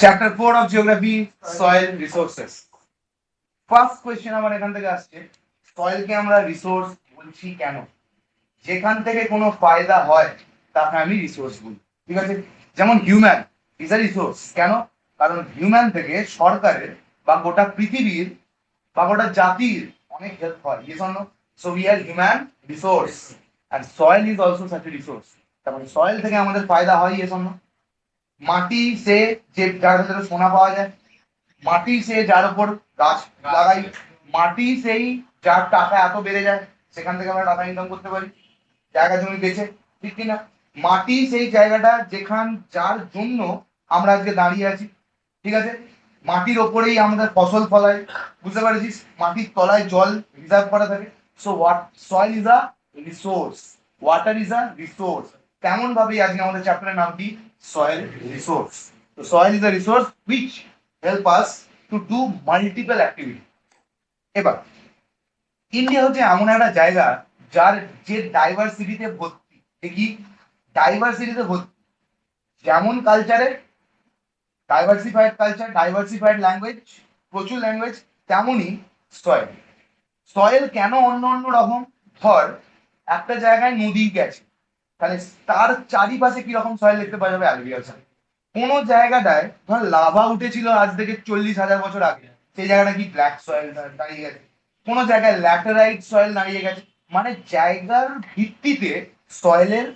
Chapter 4 of geography, soil resources. First question আমার এখান থেকে আসছে, সয়েলকে আমরা রিসোর্স বলছি কেন? যেখান থেকে কোনো ফায়দা হয় তাকে আমি রিসোর্স বলি, ঠিক আছে? যেমন হিউম্যান ইজ আ রিসোর্স। কেন? কারণ হিউম্যান থেকে সরকারের বা গোটা পৃথিবীর বা গোটা জাতির অনেক হেল্প হয়। Yes or no? So we are human resource and soil is also such a resource. তারপরে সয়েল থেকে আমাদের ফায়দা হয়। Yes or no? মাটি সে যে যার ভেতরে সোনা পাওয়া যায়, মাটি সে যার উপর গাছ লাগাই, মাটি সেই যার টাকা এত বেড়ে যায় সেখান থেকে আমরা টাকা ইনকাম করতে পারি জায়গা জমি বেচে, ঠিক কিনা? মাটি সেই জায়গাটা যেখান যার জন্য আমরা আজকে দাঁড়িয়ে আছি, ঠিক আছে? মাটির ওপরেই আমাদের ফসল ফলায়, বুঝতে পারছিস? মাটির তলায় জল রিজার্ভ করা থাকে। So what soil is a resource, water is a resource. তেমন ভাবেই আজকে আমাদের চ্যাপ্টারের নাম কি? Soil resource. তো soil is a resource which help us to do multiple activity. এবার ইন্ডিয়া হচ্ছে এমন একটা জায়গা যার যে ডাইভার্সিটিতে ভর্তি, কি ডাইভার্সিটিতে ভর্তি। যেমন কালচারে ডাইভার্সিফাইড কালচার, ডাইভার্সিফাইড ল্যাঙ্গুয়েজ, প্রচুর ল্যাঙ্গুয়েজ, তেমনই সয়েল। সয়েল কেন অন্য অন্য রকম? ধর একটা জায়গায় নদী গেছে, তাহলে তার চারিপাশে কি রকম সয়েল দেখতে পাওয়া যাবে? Alluvial soil. কোন জায়গাটায় ধর লাভা উঠেছিল আজ থেকে 40,000 বছর আগে, সেই জায়গাটা কি ব্ল্যাক সয়েল দাঁড়িয়ে গেছে। কোন জায়গায় ল্যাটেরাইট সয়েল দাঁড়িয়ে গেছে। মানে জায়গার ভিত্তিতে সয়েলের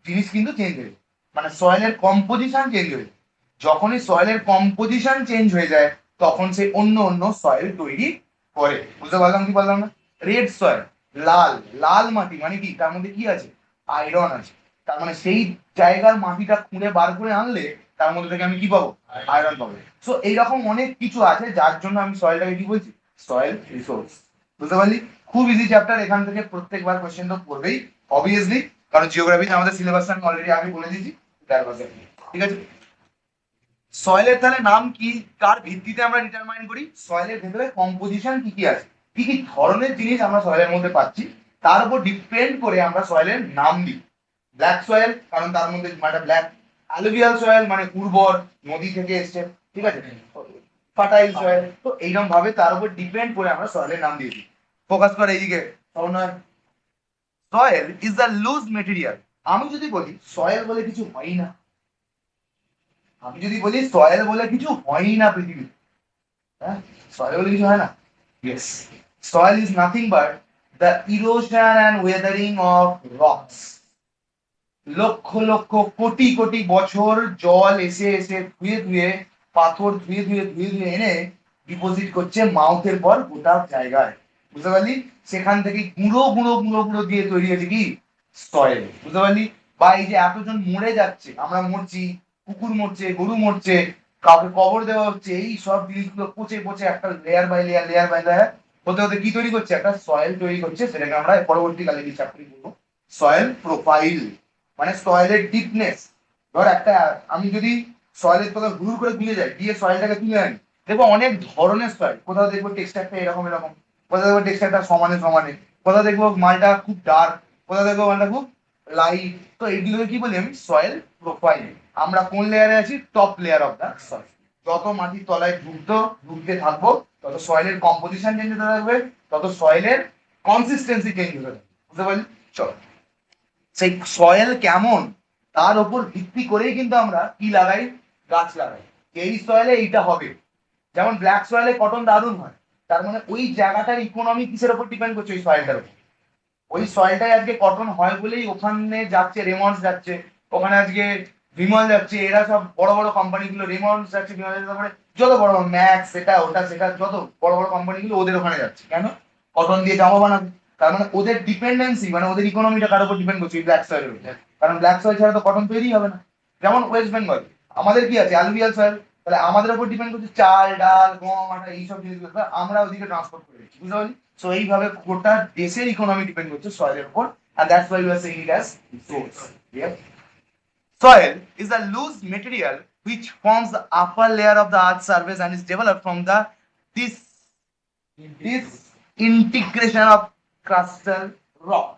জিনিস কিন্তু চেঞ্জ হয়েছে, মানে সয়েলের কম্পোজিশন চেঞ্জ হয়েছে। যখনই সয়েলের কম্পোজিশন চেঞ্জ হয়ে যায় তখন সে অন্য অন্য সয়েল তৈরি করে। বুঝতে পারলাম কি বললাম না? রেড সয়েল, লাল, লাল মাটি মানে কি? তার মধ্যে কি আছে? আয়রন আছে। তার মানে সেই জায়গার মাটিটা খুঁড়ে বার করে আনলে তার মধ্যে থেকে আমি কি পাবো? আয়রন পাবো। সো এইরকম অনেক কিছু আছে যার জন্য আমি সয়েলটাকে কি বলছি? Soil resource. বুঝতে পারলি? খুব ইজি চ্যাপ্টার, এখান থেকে প্রত্যেকবার কোশ্চেন তো করবেই অবভিয়াসলি, কারণ জিওগ্রাফিতে আমাদের সিলেবাস আমি অলরেডি আগে বলে দিয়েছি। ঠিক আছে? সয়েলের তাহলে নাম কি? কার ভিত্তিতে আমরা ডিটারমাইন করি? সয়েলের ভেতরে কম্পোজিশন কি কি আছে, কি কি ধরনের জিনিস আমরা সয়েলের মধ্যে পাচ্ছি, তার উপর ডিপেন্ড করে আমরা সয়েলের নাম দিই। ব্ল্যাক সয়েল কারণ তার মধ্যে মানে ব্ল্যাক, অ্যালুভিয়াল সয়েল মানে উর্বর, নদী থেকে এসছে, ঠিক আছে? Fertile soil. তো এইরকম ভাবে তার উপর ডিপেন্ড করে আমরা সয়েলের নাম দিয়েছি। ফোকাস করে এইদিকে। Soil is the loose material. আমি যদি বলি সয়েল বলে কিছু হয় না, আমি যদি বলি সয়েল বলে কিছু হয় না পৃথিবীতে, হ্যাঁ, সয়েল বলে কিছু হয় না। Yes, soil is nothing but the erosion and Wuthering of rocks. Lakh lakh crore crore বছর জল এসে এসে ধুয়ে ধুয়ে, পাথর ধুয়ে ধুয়ে ধুয়ে ধুয়ে এনে ডিপোজিট করছে মাউথের পর গোটা জায়গায়। বুঝতে পারলি? সেখান থেকে গুঁড়ো গুঁড়ো গুঁড়ো গুঁড়ো দিয়ে তৈরি হয়েছে কি? সয়েল। বুঝতে পারলি? বা এই যে এতজন মরে যাচ্ছে, আমরা মরছি, কুকুর মরছে, গরু মরছে, কাউকে কবর দেওয়া হচ্ছে, এই সব জিনিসগুলো পচে পচে একটা layer by layer layer by layer হতে হতে কি তৈরি করছে? একটা সয়েল তৈরি করছে। সেটাকে আমরা পরবর্তীকালে কি চ্যাপ্টারে বলবো? সয়েল প্রোফাইল, মানে সয়েলের ডিপনেস। ধর একটা, আমি যদি সয়েলের কোথাও ঘুর করে দিয়ে যাই, দিয়ে সয়েলটাকে তুলে আনি, দেখবো অনেক ধরনের সয়েল। কোথাও দেখবো টেক্সচারটা এরকম এরকম, কোথাও দেখবো টেক্সচারটা সমানে সমানে, কোথাও দেখবো মালটা খুব ডার্ক, কোথাও দেখবো মালটা খুব লাইট। তো এইগুলোকে কি বলি আমি? Soil profile. আমরা কোন লেয়ারে আছি? Top layer of the soil. যত মাটির তলায় ঢুকতে থাকবো তত সয়েলের কম্পোজিশন চেঞ্জ হতে থাকবে, তত সয়েলের কনসিস্টেন্সি চেঞ্জ হতে থাকবে। বুঝতে পারলি? চলো, সেই সয়েল কেমন তার উপর ভিত্তি করেই কিন্তু আমরা কি লাগাই? গাছ লাগাই। এই সয়েলে এইটা হবে। যেমন ব্ল্যাক সয়েলে কটন দারুণ হয়, তার মানে ওই জায়গাটার ইকোনমি কিসের উপর ডিপেন্ড করছে? ওই সয়েলটার উপর। ওই সয়েলটাই আজকে কটন হয় বলেই ওখানে যাচ্ছে রেমন্ডস যাচ্ছে, ওখানে আজকে বিমল যাচ্ছে, এরা সব বড় বড় কোম্পানিগুলো, রেমন্ডস যাচ্ছে, বিমল যাচ্ছে, তারপরে যত বড় বড় ম্যাক্স, এটা ওটা সেটা, যত বড় বড় কোম্পানিগুলো ওদের ওখানে যাচ্ছে। কেন? কটন দিয়ে জামা বানাবে। তার মানে ওদের ডিপেন্ডেন্সি, মানে ওদের ইকোনমিটা কার উপর ডিপেন্ড করছে? ব্ল্যাক সয়েলের উপর। কারণ ব্ল্যাক সয়েল ছাড়া তো কটন তৈরি হবে না। যেমন ওয়েস্ট বেঙ্গল, আমাদের কি আছে? Alluvial soil. তাহলে আমাদের উপর ডিপেন্ড করছে চাল ডাল গম আটা এইসব জিনিসগুলো, আমরা ওদিকে ট্রান্সপোর্ট করে দিচ্ছি। বুঝতে পারলি? সো এইভাবে গোটা দেশের ইকোনমি ডিপেন্ড করছে সয়েলের উপর, and that's why we are saying it as resource. Yeah. Soil is a loose material which forms the upper layer of the earth's surface and is developed from the this disintegration of crustal rock.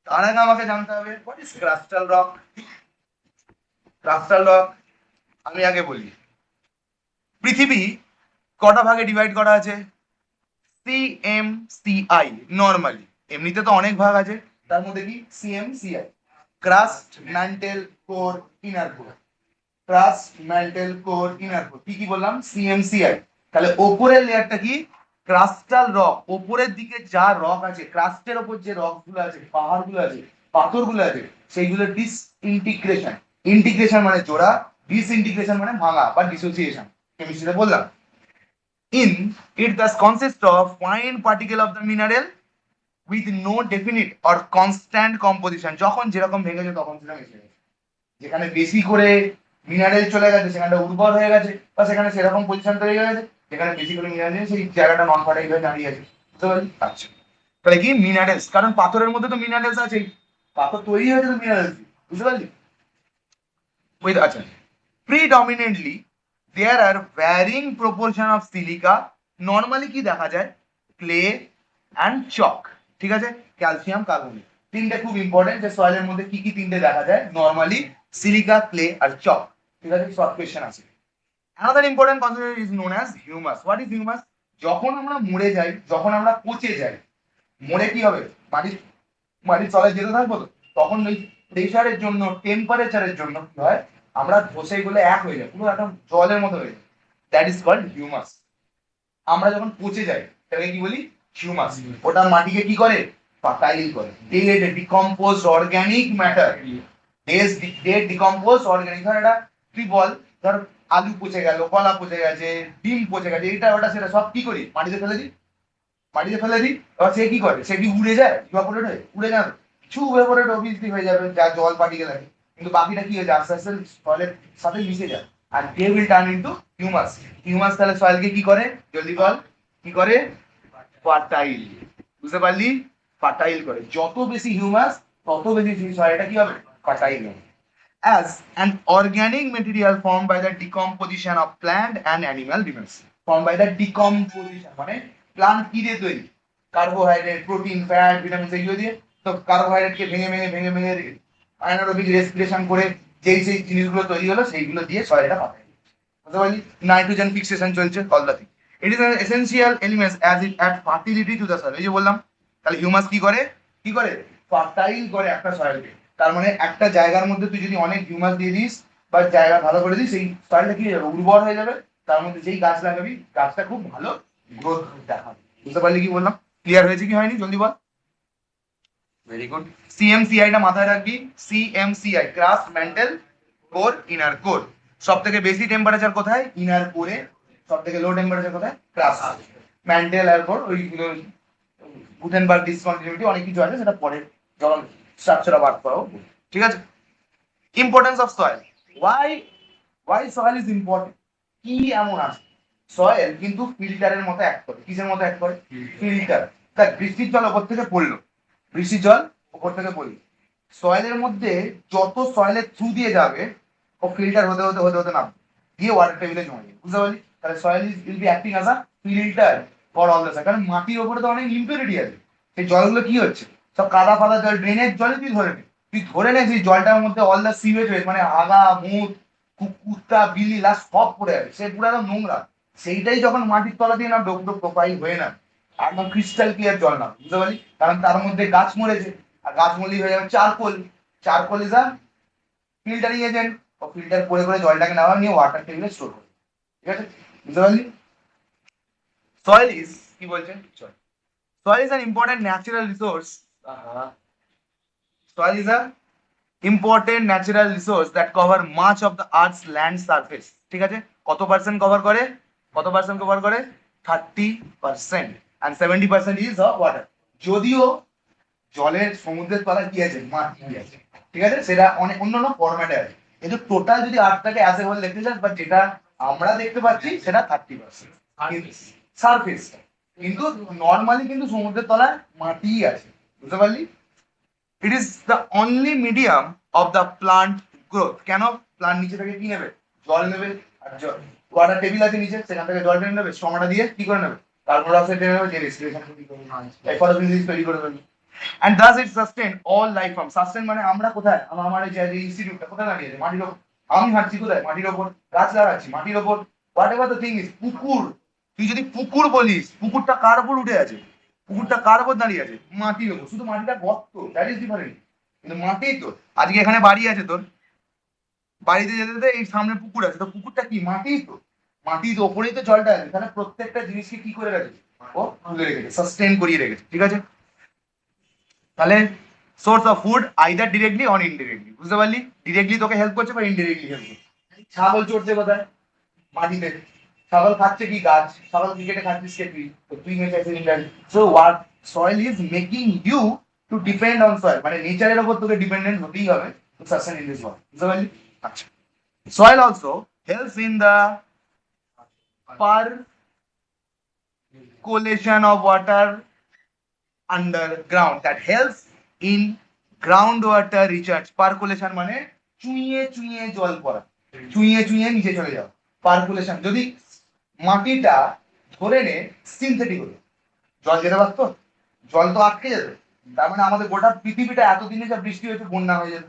তার আগে আমাকে জানতে হবে what is crustal rock. crustal rock আমি আগে বলি, পৃথিবী কটা ভাগে ডিভাইড করা আছে? সিএমসিআই নর্মালি, এমনিতে তো অনেক ভাগ আছে, তার মধ্যে কি CMCI, crust, mantle, core, inner core. Crust, mantle, core, inner core, কি কি বললাম? সিএমসিআই। তাহলে ওপরের লেয়ারটা কি? Crustal rock. ওপরের দিকে যা রক আছে, ক্রাস্টের ওপর যে রক গুলো আছে, পাহাড় গুলো আছে, পাথর গুলো আছে, সেইগুলো ডিসইন্টিগ্রেশন। ইন্টিগ্রেশন মানে জোড়া, ডিসইন্টিগ্রেশন মানে ভাঙা বা ডিসোসিয়েশন, কেমিস্ট্রিতে বললাম। In it thus consists of fine particle of the mineral with no definite or constant composition. যখন যেরকম ভেঙেছে তখন সেটা মিশে গেছে। যেখানে বেশি করে মিনারেল চলে গেছে সেখানটা উর্বর হয়ে গেছে, বা সেখানে সেরকম পজিশন তৈরি হয়ে গেছে যেখানে বেশি করে মিনারেল নেই, সেই জায়গাটা নন ফার্টাইল হয়ে দাঁড়িয়ে আছে। বুঝতে পারলি? আচ্ছা, তাহলে কি মিনারেলস, কারণ পাথরের মধ্যে তো মিনারেলস আছেই, পাথর তৈরি হয়েছে তো মিনারেলস। বুঝতে পারলি? ওই আচ্ছা, predominantly there are varying proportion of silica. Normally কি দেখা যায়? ক্লে অ্যান্ড চক, ঠিক আছে, ক্যালসিয়াম কার্বনেট। তিনটে খুব ইম্পর্টেন্ট যে সয়েলের মধ্যে কি কি তিনটে দেখা যায় নর্মালি, সিলিকা, ক্লে আর চক। ঠিক আছে, শর্ট কোয়েশ্চেন আছে। another important concept is known as humus. what is humus? যখন আমরা মরে যাই, যখন আমরা পচে যাই, মরে কি হবে? মাটির মাটির তলায় যেতে থাকবো তো, তখন ওই প্রেশারের জন্য, টেম্পারেচারের জন্য কি হয়, আমরা ধসে গেলে এক হয়ে যায়, পুরো একদম জলের মতো হয়ে যায়। That is called humus. আমরা যখন পচে যাই তাকে কি বলি? হিউমাস। ওটা মাটিকে কি করে? ফার্টাইল করে। Dead decomposed organic matter, dead decomposed organic, ধর এটা তুই বল, ধর আলু পচে গেল, কলা পচে গেছে, ডিম পচে গেছে, এটা ওটা সেটা সব কি করি? মাটিতে ফেলে দিই। মাটিতে ফেলে দিই, এবার সে কি করে? সে কি উড়ে যায়? ইভাপোরেট হয়ে উড়ে যাবে? কিছু ইভাপোরেট অবভিয়াসলি হয়ে যাবে, যা জল পার্টিকেল আছে, কিন্তু বাকিটা কি হয়ে যায়? আস্তে আস্তে সয়েলের সাথে মিশে যায়, আর they will turn into humus. Humus তাহলে সয়েলকে কি করে? জলদি বল, কি করে? ফার্টাইল। বুঝতে পারলি? ফার্টাইল করে। যত বেশি হিউমাস তত বেশি সয়েলটা কি হবে? ফার্টাইল হবে। As an organic material formed by the decomposition of plant and animal remains. Formed by the decomposition মানে প্লান্ট কি দিয়ে তৈরি? কার্বোহাইড্রেট, প্রোটিন, ফ্যাট, ভিটামিন, এগুলো দিয়ে। তো কার্বোহাইড্রেটকে ভেঙে ভেঙে ভেঙে ভেঙে অ্যানারোবিক রেসপিরেশন করে যেই সেই জিনিসগুলো তৈরি হলো, সেইগুলো দিয়ে সয়েলটা পাঠায়। বুঝতে পারলি? নাইট্রোজেন ফিক্সেশন চলছে, all the thing. It is an essential elements as it add fertility to the soil. এই যে বললাম, তাহলে হিউমাস কি করে? কি করে? ফার্টাইল করে একটা সয়েলকে। তার মানে একটা জায়গার মধ্যে তুই যদি অনেক হিউমাস দিয়ে দিস বা জায়গা ভালো করে দিস, সেই সয়েলটা কি হয়ে যাবে? উর্বর হয়ে যাবে। তার মধ্যে যেই গাছ লাগাবি, গাছটা খুব ভালো গ্রোথ দেখাবে। বুঝতে পারলি কি বললাম? ক্লিয়ার হয়েছে কি হয়নি? জলদি বল। Very good. সিএমসিআই টা মাথায় রাখবি। CMCI, crust, mantle, core, inner core. সব থেকে বেশি টেম্পারেচার কোথায়? ইনার কোরে। সব থেকে লো টেম্পারেচার কোথায়? ক্রাস্ট। ম্যান্টেল আর কোর ওইগুলো গুটেনবার্গ ডিসকন্টিনিউটি অনেক কিছু আছে, সেটা পরে যখন স্ট্রাকচার অফ আর্থ পড়াবো। ঠিক আছে? Importance of soil. Why soil is important? কি এমন আছে? সয়েল কিন্তু ফিল্টারের মতো অ্যাক্ট করে। কিসের মতো অ্যাক্ট করে? ফিল্টার। দেখ, বৃষ্টির জল ওপর থেকে পড়লো, বৃষ্টির জল ওপর থেকে পড়লো, সয়েলের মধ্যে যত সয়েলের থ্রু দিয়ে যাবে, ও ফিল্টার হতে হতে হতে হতে নামবে, দিয়ে ওয়াটার টেবিলে জমা যাবে। বুঝতে পারলি? তাহলে soil is will be acting as a filter for all the soil. কারণ মাটির ওপরে তো অনেক ইম্পিউরিটি আছে, সেই জলগুলো কি হচ্ছে? সব কাদা ফাদা জল, ড্রেনের জলে তুই ধরে নে সেই জলটার মধ্যে অল দ্য সিওয়েজ হয়েছে, মানে আগা, মুখ, কুত্তা, বিলি, লাশ সব পড়ে আছে, সে পুরো একদম নোংরা। সেইটাই যখন মাটির তলা দিয়ে না ডোক ডোক প্রোফাইল হয়ে না, একদম ক্রিস্টাল ক্লিয়ার জল না। বুঝতে পারলি? কারণ তার মধ্যে গাছ মরেছে, আর গাছ মরলেই হয়ে যাবে charcoal. Charcoal is a filtering agent, ও ফিল্টার করে জলটাকে নেওয়া নিয়ে ওয়াটার টেবিলে স্টোর করে। ঠিক আছে? বুঝতে পারলি? সয়েল ইজ, কি বলছেন? Soil is an important natural resource. Soil is a important natural resource that cover much of the earth's land surface. ঠিক আছে? কত পার্সেন্ট কভার করে? কত পার্সেন্ট কভার করে? 30%, and 70% is of water. যদিও জলের, সমুদ্রের তলায় কি আছে? মাটি আছে। ঠিক আছে? সেটা অনেক অন্যান্য ফরম্যাটে আছে, কিন্তু টোটাল যদি আর্থটাকে অ্যাজ এ হোল দেখতে চাস, বা যেটা আমরা দেখতে পাচ্ছি, সেটা 30% সারফেস। কিন্তু নর্মালি কিন্তু সমুদ্রের তলায় মাটিই আছে। বুঝতে পারলি? ইট is the only medium of the plant growth. কেন? প্লান্ট নিচে থেকে কি নেবে? জল নেবে। আর ওয়াটার টেবিল আছে নিচে, সেখান থেকে জল টেনে নেবে, স্ট্রমাটা দিয়ে কি করে নেবে? কার্বন ডাইঅক্সাইড টেনে নেবে, যে রেসপিরেশন ফটোসিনথেসিস তৈরি করে ফেলবে। and thus it sustain all life form. Sustain মানে আমরা কোথায়? আমার এই যে ইনস্টিটিউটটা কোথায় দাঁড়িয়ে আছে? মাটির ওপর। আমি হাঁটছি কোথায়? মাটির ওপর। গাছ লাগাচ্ছি মাটির ওপর। What ever the thing is, পুকুর, তুই যদি পুকুর বলিস, পুকুরটা কার উপর উঠে আছে, পুকুরটা কার উপর দাঁড়িয়ে আছে, মাটির উপর, শুধু মাটিটা গর্ত, দ্যাট ইজ ডিফারেন্ট, কিন্তু মাটি তো। আজকে এখানে বাড়ি আছে তোর, বাড়িতে যেতে যেতে এই সামনে পুকুর আছে, তো পুকুরটা কি, মাটি তো, মাটির ওপরেই তো জলটা আছে, তাহলে প্রত্যেকটা জিনিসকে কি করে রেখেছে, ও তুলে রেখেছে, সাস্টেন করিয়ে রেখেছে, ঠিক আছে। তাহলে source of food either directly or indirectly, বুঝতে পারলি, ডিরেক্টলি তোকে হেল্প করছে বা ইনডিরেক্টলি হেল্প করছে। ছাগল চড়ছে কোথায়, মাটিতে, ছাগল খাচ্ছে কি গাছ, ছাগল ক্রিকেটে খাচ্ছিস কে তুই, তো তুই মেটাইছিস indirectly. So what soil is making you to depend on soil, মানে নেচারের উপর তোকে ডিপেন্ডেন্ট হতেই হবে to sustain in this world, বুঝতে পারলি। আচ্ছা, soil also helps in the percolation of water underground, that helps in groundwater recharge. Percolation মানে চুইয়ে চুইয়ে জল পড়া, চুইয়ে চুইয়ে নিচে চলে যাও, পার্কুলেশন। যদি মাটিটা ধরে নে সিনথেটিক হতো, জল যেতে পারতো, জল তো আটকে যেত, তার মানে আমাদের গোটা পৃথিবীটা এতদিনে যা বৃষ্টি হয়েছে বন্যা হয়ে যেত,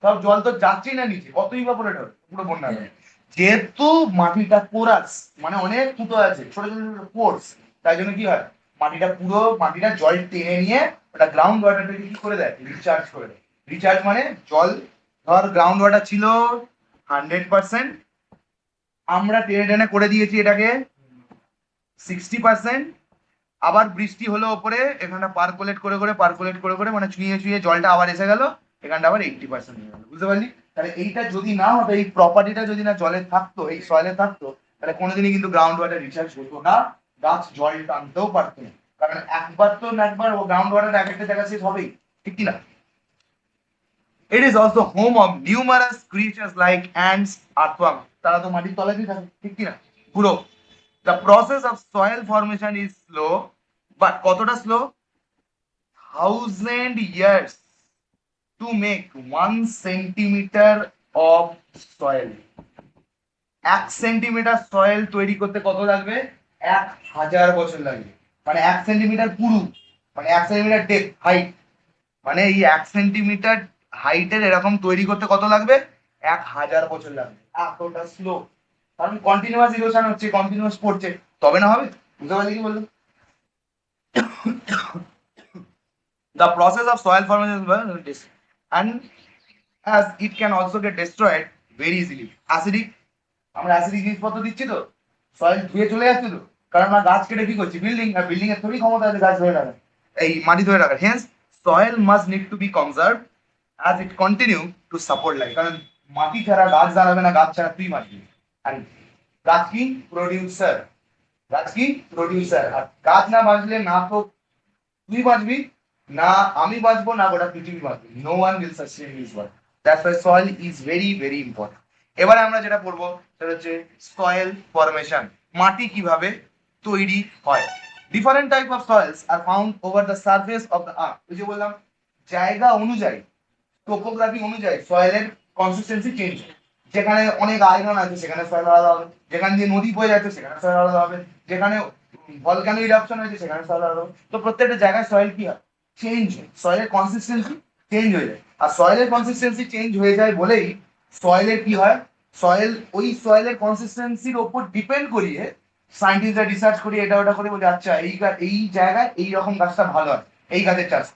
সব জল তো যাচ্ছেই না নিচে, কত ইভাপোরেট হবে, পুরো বন্যা হয়ে যাবে। যেহেতু মাটিটা পোরাস, মানে অনেক ফুটো আছে, ছোট ছোট ছোট পোর্স, তাই জন্য কি হয়, মাটিটা পুরো, মাটিটা জল টেনে নিয়ে ওটা গ্রাউন্ড ওয়াটারটাকে কি করে দেয়, রিচার্জ করে দেয়। রিচার্জ মানে জল, ধর গ্রাউন্ড ওয়াটার ছিল 100%, আমরা টেনে টেনে করে দিয়েছি এটাকে 60%, আবার বৃষ্টি হলো ওপরে, এখানটা পার্কুলেট করে করে পার্কুলেট করে করে মানে ছুঁয়ে ছুঁয়ে জলটা আবার এসে গেল, এখানটা আবার 80% হয়ে গেল, বুঝতে পারলি। তাহলে এইটা যদি না হতো, এই প্রপার্টিটা যদি না জলে থাকতো, এই সয়েলে থাকতো, তাহলে কোনোদিনই কিন্তু গ্রাউন্ড ওয়াটার রিচার্জ হতো না, গাছ জল টানতেও পারতো না, কারণ একবার তো না একবার ও গ্রাউন্ড ওয়াটার এক একটা জায়গা শেষ হবেই, ঠিক কি না। It is also home of numerous creatures like ants, earthworm, তারা তো মাটির তলাতেই থাকে, ঠিক কি না, পুরো। The process of soil formation is slow, but কতটা slow, 1000 years to make 1 centimeter of soil। 1 centimetre soil তৈরি করতে কত লাগবে, 1000 বছর লাগবে। মানে 1 সেন্টিমিটার পুরু, মানে 1 সেন্টিমিটার ডেপ হাইট, মানে এই 1 সেন্টিমিটার হাইটের এরকম তৈরি করতে কত লাগবে, 1000 বছর লাগবে, এতটা স্লো। কারণ কন্টিনিউয়াস ইরোশন হচ্ছে, কন্টিনিউয়াস পড়ছে, তবে না হবে, বুঝতে পারলি কি বললাম। The process of soil formation is well, and as it can also get destroyed very easily. Acidic, আমরা অ্যাসিডিক জিনিসপত্র দিচ্ছি তো, সয়েল ধুয়ে চলে যাচ্ছে তো, কারণ আমরা গাছ কেটে কি করছি, বিল্ডিং, আর বিল্ডিং এর থোড়ি ক্ষমতা আছে গাছ ধরে রাখার, এই মাটি ধরে রাখার। Hence soil must need to be conserve as it continue to support life, কারণ মাটি ছাড়া গাছ দাঁড়াবে না, গাছ ছাড়া তুই বাঁচবি, আর গাছ কি প্রডিউসার, গাছ কি প্রডিউসার, আর গাছ না বাঁচলে না তো তুই বাঁচবি, না আমি বাঁচবো, না গোটা পৃথিবী বাঁচবে, no one will sustain this world, that's why soil is very very important. এবারে আমরা যেটা পড়বো সেটা হচ্ছে সয়েল ফরমেশন, মাটি কিভাবে তৈরি হয়। Different type of soil's are found over the surface of the earth. ওই যে বললাম, জায়গা অনুযায়ী, টোপোগ্রাফি অনুযায়ী সয়েলের কনসিস্টেন্সি চেঞ্জ হয়। যেখানে অনেক আয়রন আছে সেখানে সয়েল আলাদা হবে, যেখানে দিয়ে নদী বয়ে যাচ্ছে সেখানে সয়েল আলাদা হবে, যেখানে ভলকানো ইরাপশন হয়েছে সেখানে সয়েল আলাদা হবে। তো প্রত্যেকটা জায়গায় সয়েল কি হয়, চেঞ্জ হয়, সয়েলের কনসিস্টেন্সি চেঞ্জ হয়ে যায়। আর সয়েলের কনসিস্টেন্সি চেঞ্জ হয়ে যায় বলেই সয়েলের কি হয়, সয়েল, ওই সয়েলের কনসিস্টেন্সির ওপর ডিপেন্ড করিয়ে সায়েন্টিস্টরা রিসার্চ করি, এটা ওটা করে বলে আচ্ছা এই জায়গায় এই রকম গাছটা ভালো হয়, এই গাছের চাষ।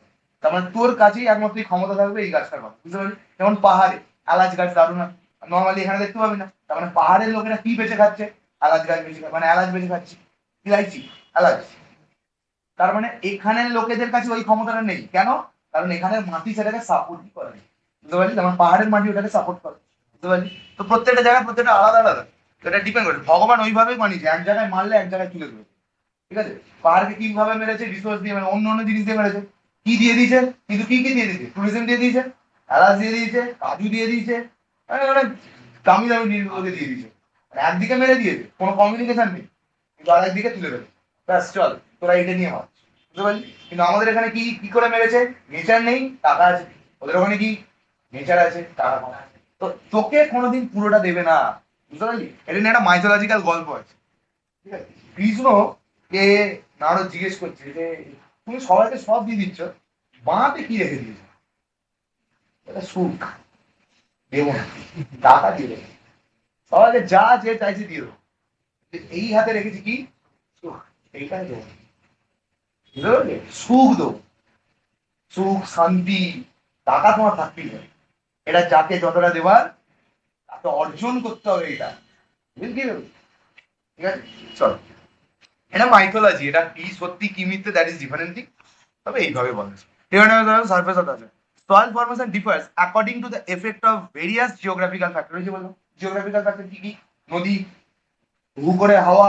তার মানে তোর কাছেই একমাত্র ক্ষমতা থাকবে এই গাছটার কথা, বুঝতে পারলি। যেমন পাহাড়ে এলাচ গাছ দারুণ হয়, নর্মালি এখানে দেখতে পাবি না, তার মানে পাহাড়ের লোকেরা কি বেঁচে খাচ্ছে, এলাচ গাছ বেঁচে খাচ্ছে, মানে এলাচ বেঁচে খাচ্ছে, ইলাইচি, এলাচ। তার মানে এখানের লোকেদের কাছে ওই ক্ষমতাটা নেই, কেন, কারণ এখানের মাটি সেটাকে সাপোর্ট করে, বুঝতে পারলি, যেমন পাহাড়ের মাটি ওটাকে সাপোর্ট করে, বুঝতে পারলি। তো প্রত্যেকটা জায়গায় প্রত্যেকটা আলাদা আলাদা, তো এটা ডিপেন্ড করে, ভগবান ওইভাবেই বানিয়েছে, এক জায়গায় মারলে এক জায়গায় তুলে দেবে, ঠিক আছে। পাহাড়কে কিভাবে মেরেছে, রিসোর্স দিয়ে, মানে অন্য অন্য জিনিস দিয়ে মেরেছে, কি দিয়ে দিয়েছে, কিন্তু কি কি দিয়ে দিয়েছে, টুরিজম দিয়ে দিয়েছে, এলাচ দিয়ে দিয়েছে, কাজু দিয়ে দিয়েছে, অনেক দামি দামি জিনিসগুলোকে দিয়ে দিয়েছে, মানে একদিকে মেরে দিয়েছে, কোনো কমিউনিকেশন নেই, কিন্তু আরেকদিকে তুলে দেবে, ব্যাস চল তোরা এটা নিয়ে হয়, বুঝতে পারলি। কিন্তু আমাদের এখানে কি কি করে মেরেছে, নেচার নেই, টাকা আছে, ওদের ওখানে কি নেচার আছে, টাকা কম আছে। তো তোকে কোনোদিন পুরোটা দেবে না, বুঝতে পারলি। এটা নিয়ে একটা মাইথোলজিক্যাল গল্প আছে, ঠিক আছে। কৃষ্ণ কে নারদ জিজ্ঞেস করছে যে তুমি সবাইকে সব দিয়ে দিচ্ছ, বাঁতে কি রেখে দিয়েছো, এটা সুখ দেবো না, টাকা দিয়ে দেবো, সবাইকে যা যে চাইছে দিয়ে দেবো, এই হাতে রেখেছি কি এইটাই দেবো, বুঝতে পারলে? সুখ দেবো, সুখ শান্তি, টাকা তোমার থাকতেই হবে। এটা যাকে যতটা দেবার তাকে অর্জন করতে হবে এটা, বুঝলি? ঠিক আছে, চলো। এটা মাইথোলজি, এটা কি সত্যি কি মিথ্যে দ্যাট ইজ ডিফারেন্ট থিং, তবে এইভাবে বলে। Surface of the soil formation differs according to the effect of various geographical factors। যে বললাম জিওগ্রাফিক্যাল ফ্যাক্টর কি কি, নদী, হু করে হাওয়া,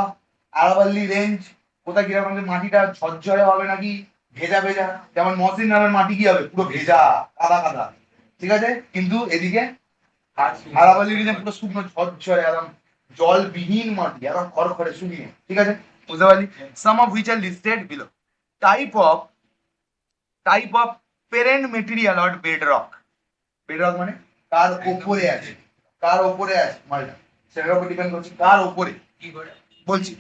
আরাবল্লী রেঞ্জ, কোথায় কিরকম মাটিটা ঝরঝরে হবে নাকি ভেজা ভেজা, যেমন মসৃণ নামের মাটি কি হবে পুরো ভেজা কাদা কাদা, ঠিক আছে, কিন্তু এদিকে আরাবল্লী রিজে পুরো শুকনো ঝরঝরে একদম জলবিহীন মাটি একদম খড়খড়ে শুকিয়ে, ঠিক আছে, বুঝতে পারলি? Some of which are listed below. Type of parent material or bedrock. Bedrock মানে কার উপরে আছে, কার উপরে আছে মালটা, সেটার উপর ডিপেন্ড করছে কার উপরে। কি করে বলছি,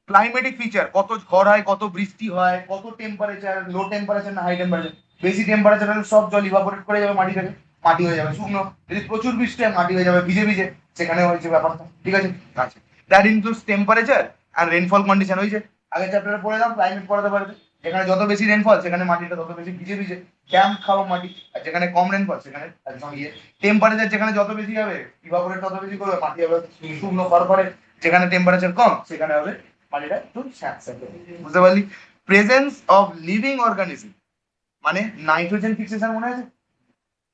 ক্লাইমেটিক ফিচার, কত ঝড় হয়, কত বৃষ্টি হয়, কত টেম্পারেচার, লো টেম্পারেচার না হাই টেম্পারেচার। বেশি টেম্পারেচার হলে সব জল ইভাপোরেট করে যাবে মাটি থেকে, মাটি হয়ে যাবে শুকনো। যদি প্রচুর বৃষ্টি হয় মাটি হয়ে যাবে ভিজে ভিজে, সেখানে হয়েছে ব্যাপারটা, ঠিক আছে। আচ্ছা, that includes temperature and rainfall condition. হয়েছে আগের চ্যাপ্টারে পড়ে ক্লাইমেট পড়াতে পারবে, যেখানে যত বেশি রেনফল সেখানে মাটিটা তত বেশি ভিজে ভিজে ড্যাম্প খাওয়া মাটি, আর যেখানে কম রেনফল সেখানে একদম ইয়ে। টেম্পারেচার যেখানে যত বেশি হবে ইভাপোরেট তত বেশি করবে, মাটি হবে শুকনো খড়খড়ে। যেখানে টেম্পারেচার কম সেখানে হবে মাটিটা একটু স্যাঁতস্যাঁতে, বুঝতে পারলি? প্রেজেন্স অফ লিভিং অর্গানিজম, মানে নাইট্রোজেন ফিক্সেশন মনে আছে?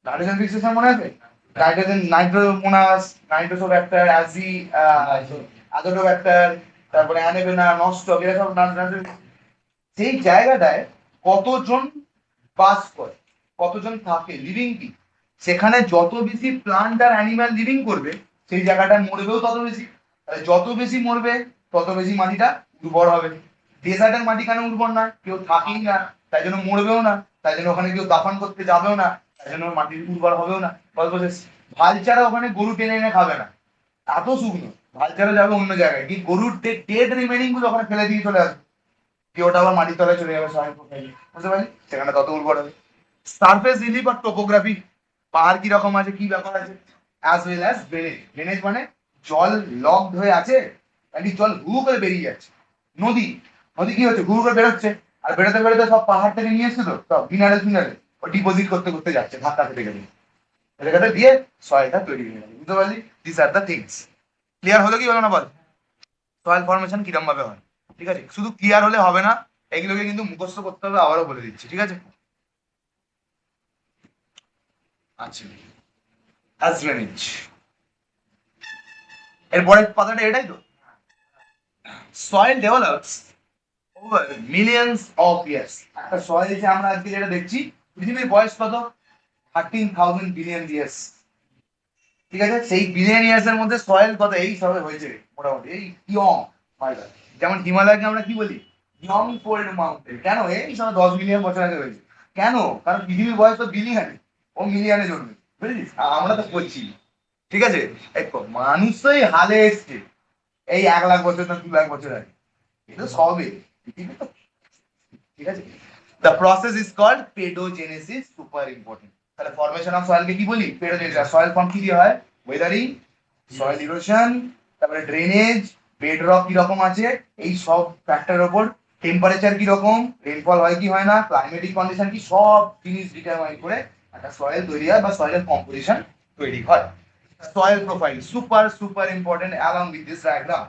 নাইট্রোজেন ফিক্সেশন মনে আছে? নাইট্রোজেন, নাইট্রোমোনাস, নাইট্রোসোব্যাক্টার, আজোটোব্যাক্টার, তারপরে অ্যানেবেনা, নস্টক, এরা সব সেই জায়গাটায় কতজন বাস করে, কতজন থাকে, লিভিং কি, সেখানে যত বেশি প্লান্ট আর অ্যানিমাল লিভিং করবে সেই জায়গাটায় মরবেও তত বেশি। যত বেশি মরবে তত বেশি মাটিটা উর্বর হবে। ডেজার্টের মাটি কেন উর্বর না, কেউ থাকেই না তাই জন্য মরবেও না, তাই জন্য ওখানে কেউ দাফন করতে যাবেও না, তাই জন্য মাটির উর্বর হবেও না। ভালচারা ওখানে গরু টেনে এনে খাবে না, এত শুকনো, ভালচারা যাবে অন্য জায়গায়, কি গরুর ডেড রিমেনিং গুলো ওখানে ফেলে দিয়ে চলে আসবে, কি ওটা আবার মাটির তলায় চলে যাবে সহায়ক প্রোফাইলে, বুঝতে পারলি? সেখানে তত উর্বর হবে। সারফেস রিলিফ আর টোপোগ্রাফি, পাহাড় কি রকম আছে, কি ব্যাপার আছে, as well as drainage. Drainage মানে জল লকড হয়ে আছে নাকি জল হু করে বেরিয়ে যাচ্ছে। নদী, নদী কি হচ্ছে হু করে বেরোচ্ছে, আর বেরোতে বেরোতে সব পাহাড় থেকে নিয়ে এসছে তো সব মিনারেল মিনারেল ও ডিপোজিট করতে করতে যাচ্ছে ধাক্কা খেতে গেলে, খেতে দিয়ে সয়েলটা তৈরি হয়ে যাবে, বুঝতে পারলি? This are the things. Clear হলো কি হলো না বল? সয়েল ফরমেশন কিরম ভাবে হয়, ঠিক আছে? শুধু ক্লিয়ার হলে হবে না, এগুলোকে কিন্তু মুখস্থ করতে হবে, আবারও বলে দিচ্ছি, ঠিক আছে? আচ্ছা, অ্যাজ ড্রেনেজ, এরপরের পাতাটা এটাই তো। Soil develops over millions of years. একটা সয়েল যে আমরা আজকে যেটা দেখছি, পৃথিবীর বয়স কত? 13,000 বিলিয়ন ইয়ার্স, ঠিক আছে? সেই বিলিয়ন ইয়ার্স এর মধ্যে সয়েল কত এই সবে হয়েছে মোটামুটি, এই ইয়ং। যেমন হিমালয়কে আমরা কি বলি? Young cold mountain. কেন? এই সব 10 মিলিয়ন বছর আগে হয়েছে। কেন? কারণ পৃথিবীর বয়স তো বিলিয়নে, ও মিলিয়নে জন্মে, বুঝেছিস? আমরা তো বলছি, ঠিক আছে? দেখো মানুষ তো এই হালে এসছে এই 1 লাখ বছর না 2 লাখ বছর আগে, এটা সবে পৃথিবী তো, ঠিক আছে? The process is called pedogenesis, super important. তাহলে ফরমেশন অফ সয়েল কে কি বলি? পেডোজেনেসিস। সয়েল ফর্ম কি দিয়ে হয়? ওয়েদারিং, সয়েল ইরোশন, তারপরে ড্রেনেজ, বেডরক কি রকম আছে এই সব ফ্যাক্টরের উপর, টেম্পারেচার কি রকম, রেনফল হয় কি হয় না, ক্লাইমেটিক কন্ডিশন কি, সব জিনিস ডিটারমাইন করে একটা সয়েল তৈরি হয় বা সয়েলের কম্পোজিশন তৈরি হয়। Soil profile super super important along with this diagram,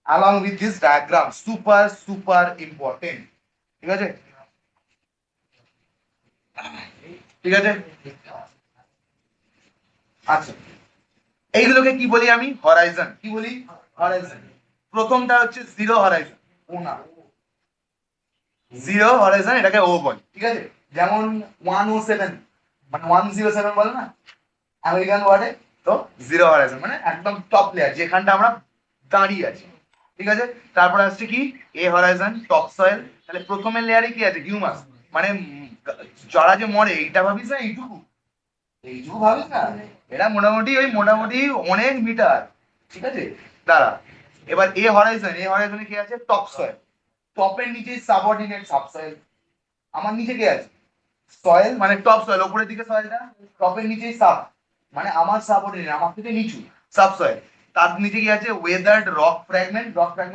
along with this diagram super super important, ঠিক আছে? ঠিক আছে, আচ্ছা, এইগুলোকে কি বলি আমি? হরাইজন। কি বলি? হরাইজন। প্রথমটা হচ্ছে জিরো হরাইজন, ও না, জিরো হরাইজন এটাকে ও বলে, ঠিক আছে? যেমন 107 মানে 107 বলে না আমেরিকান ওয়ার্ডে, তো জিরো হরাইজন মানে একদম টপ লেয়ার যেখানটা আমরা দাঁড়িয়ে আছি, ঠিক আছে? তারপরে আসছে কি? এ হরাইজন, টপ সয়েল। তাহলে প্রথমের লেয়ারে কি আছে? হিউমাস, মানে যারা যে মরে এইটা ভাবিস না এইটুকু, এইটুকু ভাবিস না, এটা মোটামুটি ওই মোটামুটি অনেক মিটার, ঠিক আছে? দাঁড়া, এবার এ হরাইজন, এ হরাইজনে কি আছে? Top soil. টপের নিচে সাবঅর্ডিনেট সাবসয়েল। আমার নিচে কে আছে? সয়েল মানে টপ সয়েল, উপরের দিকে সয়েলটা, টপের নিচেই সাব মানে আমার সাবঅর্ডিনেট, আমার থেকে নিচু সাবসয়েল। তার নিচে কি আছে ওয়েদার্ড রক ফ্র্যাগমেন্ট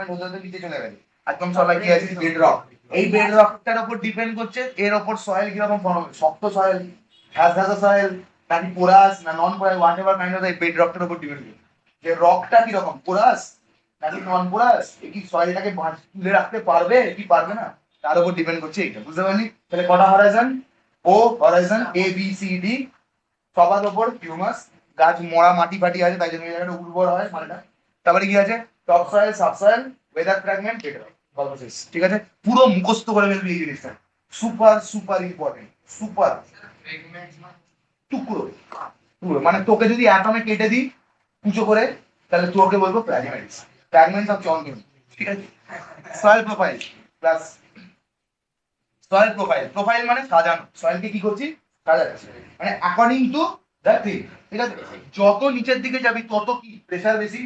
হতে হতে নিচে চলে গেছে একদম সবাই কি আছে বেড রক এই বেড রকটার উপর ডিপেন্ড করছে এর উপর সয়েল কিরকম ফর্ম হবে শক্ত সয়েল ঘাসঘাসা সয়েল নাকি পোরাস না non porous whatever kind of bed রকটার উপর ডিপেন্ড করছে যে রকটা কিরকম পোরাস নাকি নন পোরাস কি সয়েলটাকে তুলে রাখতে পারবে কি পারবে না তার উপর ডিপেন্ড করছে এইটা বুঝতে পারলি তাহলে কটা Horizon O horizon A B C D সবার উপর হিউমাস গাছ মরা মাটি ফাটি আছে তাই জন্য এই জায়গাটা উর্বর হয় মাটিটা তারপরে কি আছে top soil subsoil weather fragment better গল্প শেষ ঠিক আছে পুরো মুখস্থ করে ফেলবি এই জিনিসটা সুপার সুপার ইম্পর্টেন্ট সুপার টুকরো টুকরো মানে তোকে যদি অ্যাটমে কেটে দিই কুচো করে তাহলে তোকে বলবো ফ্র্যাগমেন্টস ফ্র্যাগমেন্টস অফ চন্দন ঠিক আছে soil profile plus soil profile profile মানে সাজানো সয়েলকে কি করছি সাজাচ্ছি মানে অ্যাকর্ডিং টু দ্য থিং ঠিক আছে যত নিচের দিকে যাবি তত কি প্রেসার বেশি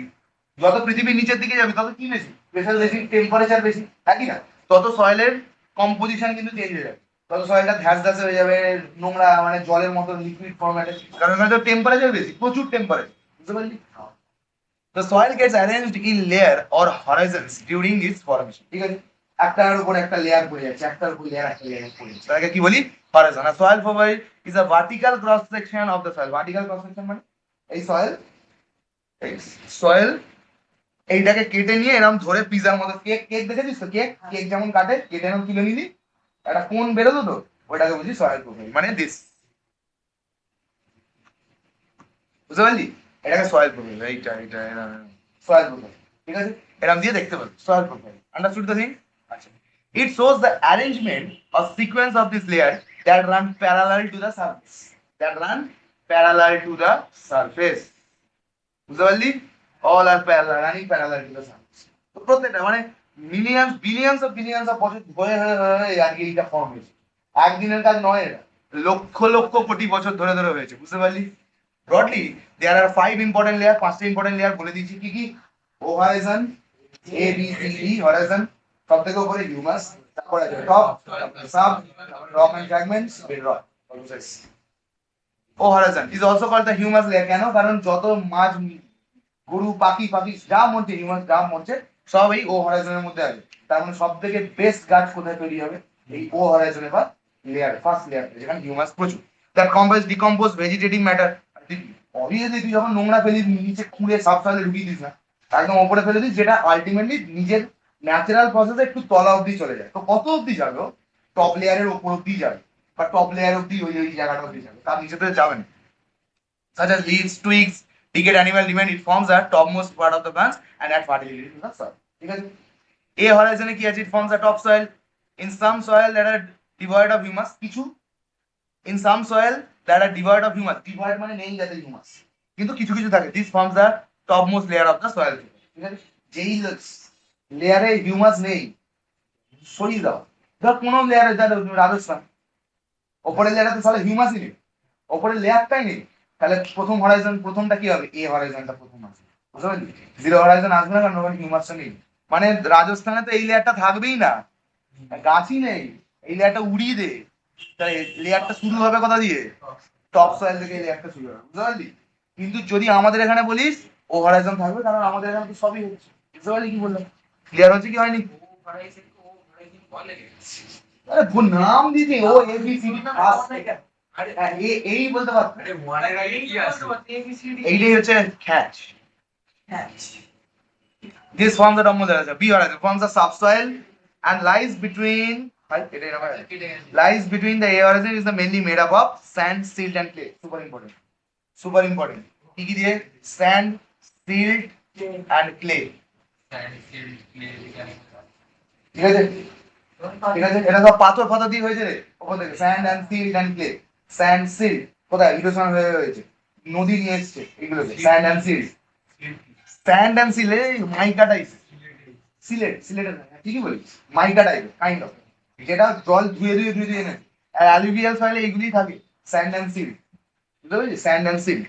যত পৃথিবীর নিচের দিকে যাবি তত কি বেশি প্রেসার বেশি টেম্পারেচার বেশি হ্যাঁ কি না তত সয়েলের কম্পোজিশন কিন্তু চেঞ্জ হয়ে যাবে তত সয়েলটা ধ্যাস ধ্যাসে হয়ে যাবে নোংরা মানে জলের মতো লিকুইড ফরম্যাটে কারণ এখানে তো টেম্পারেচার বেশি প্রচুর টেম্পারেচার বুঝতে পারলি The soil gets arranged in layer or horizons during its formation ঠিক আছে একটার উপর একটা লেয়ার পড়ে যাচ্ছে একটার উপর লেয়ার একটা লেয়ার পড়ে যাচ্ছে তাকে কি বলি horizon R soil profile is a vertical cross section of the soil vertical cross section মানে এই soil এইটাকে কেটে নিয়ে এরকম ধরে পিজার মতো কেক কেক দেখেছিস তো কেক কেক যেমন কাটে কেটে এরকম তুলে নিলি একটা কোন বেরোতো তো ওটাকে বলছি সয়েল প্রোফাইল মানে দিস বুঝতে পারলি এটাকে সয়েল প্রোফাইল এইটা এটা সয়েল প্রোফাইল ঠিক আছে এরকম দিয়ে দেখতে পারবি soil profile understood the thing আচ্ছা it shows the arrangement or sequence of this layer that run parallel to the surface বুঝতে পারলি all are parallel running parallel to the surface তো প্রত্যেকটা মানে বিলিয়নস অফ বছর ধরে আর কি এইটা ফর্ম হয়েছে একদিনের কাজ নয় এটা লক্ষ লক্ষ কোটি বছর ধরে ধরে হয়েছে বুঝতে পারলি broadly there are 5 important layer 5টা ইম্পর্টেন্ট লেয়ার বলে দিয়েছি কি কি O horizon A B C D horizon সব থেকে উপরে হিউমাস তারপরে আছে top sub rock and fragments bed rock O horizon is also called the humus layer কেন কারণ যত মাছ গরু পাখি পাখি যা মরছে হিউমাস যা মরছে সব এই ও হরাইজনের মধ্যে আছে তার মানে সব থেকে বেস্ট গাছ কোথায় তৈরি হবে এই ও হরাইজনে বা লেয়ার ফার্স্ট লেয়ার যেখানে হিউমাস প্রচুর তার ডিকম্পোজ ভেজিটেটিভ ম্যাটার অবভিয়াসলি তুই যখন নোংরা ফেলি নিচে খুঁড়ে সাব সয়েলে ঢুকিয়ে দিস না একদম ওপরে ফেলে দিস যেটা আলটিমেটলি নিজের ন্যাচারাল প্রসেসে একটু তলা অবধি চলে যায় তো কত অবধি যাবে টপ লেয়ারের ওপর অবধি যাবে বা টপ লেয়ার অবধি ওই জায়গাটা অবধি যাবে তার নিচে তো যাবে না such as leaves twigs decayed animal remain it forms the topmost part of the plants and add fertility to the soil ঠিক আছে a horizon কি আছে it forms the top soil in some soil that are devoid of humus কিছু in some soil that are devoid of humus devoid মানে নেই যাতে humus কিন্তু কিছু কিছু থাকে this forms the topmost layer of the soil ঠিক আছে যেই লেয়ারে হিউমাস নেই সরিয়ে দাও ধর কোনো লেয়ারে রাজস্থান ওপরের লেয়ারে তো তাহলে হিউমাসই নেই ওপরের লেয়ারটাই নেই তাহলে প্রথম হরাইজন প্রথমটা কি হবে এ হরাইজনটা প্রথম আসবে বুঝতে পারলি জিরো হরাইজন আসবে না কারণ ওখানে হিউমাসটা নেই মানে রাজস্থানে তো এই লেয়ারটা থাকবেই না গাছই নেই এই লেয়ারটা উড়িয়ে দে তাহলে লেয়ারটা শুরু হবে কোথা দিয়ে টপ সয়েল থেকে এই লেয়ারটা শুরু হবে বুঝতে পারলি কিন্তু যদি আমাদের এখানে বলিস ও হরাইজন থাকবে কারণ আমাদের এখানে তো সবই হচ্ছে বুঝতে পারলি কি বললাম ক্লিয়ার হচ্ছে কি হয়নি আরে নাম দিদি ও এবিসিডি এই বলতে পারতো এইটাই হচ্ছে catch this forms the topmost layer b horizon forms the subsoil and lies between the a horizon is the mainly made up of sand silt and clay super important কি কি দিয়ে sand silt and clay ঠিক আছে এটা সব পাথর ফাথর দিয়ে হয়েছে রে ওপর থেকে sand and silt and clay sand silt কোথায় ইরোশন হয়ে হয়েছে নদী নিয়ে এসছে এগুলোকে sand and silt mica type সিলেটের ঠিকই বলি মাইকা টাইপ কাইন্ড অফ যেটা জল ধুয়ে এনে আর অ্যালুভিয়াল সয়েলে এগুলি থাকে স্যান্ড অ্যান্ড সিল্ট বুঝতে পেরেছিস স্যান্ড অ্যান্ড সিল্ট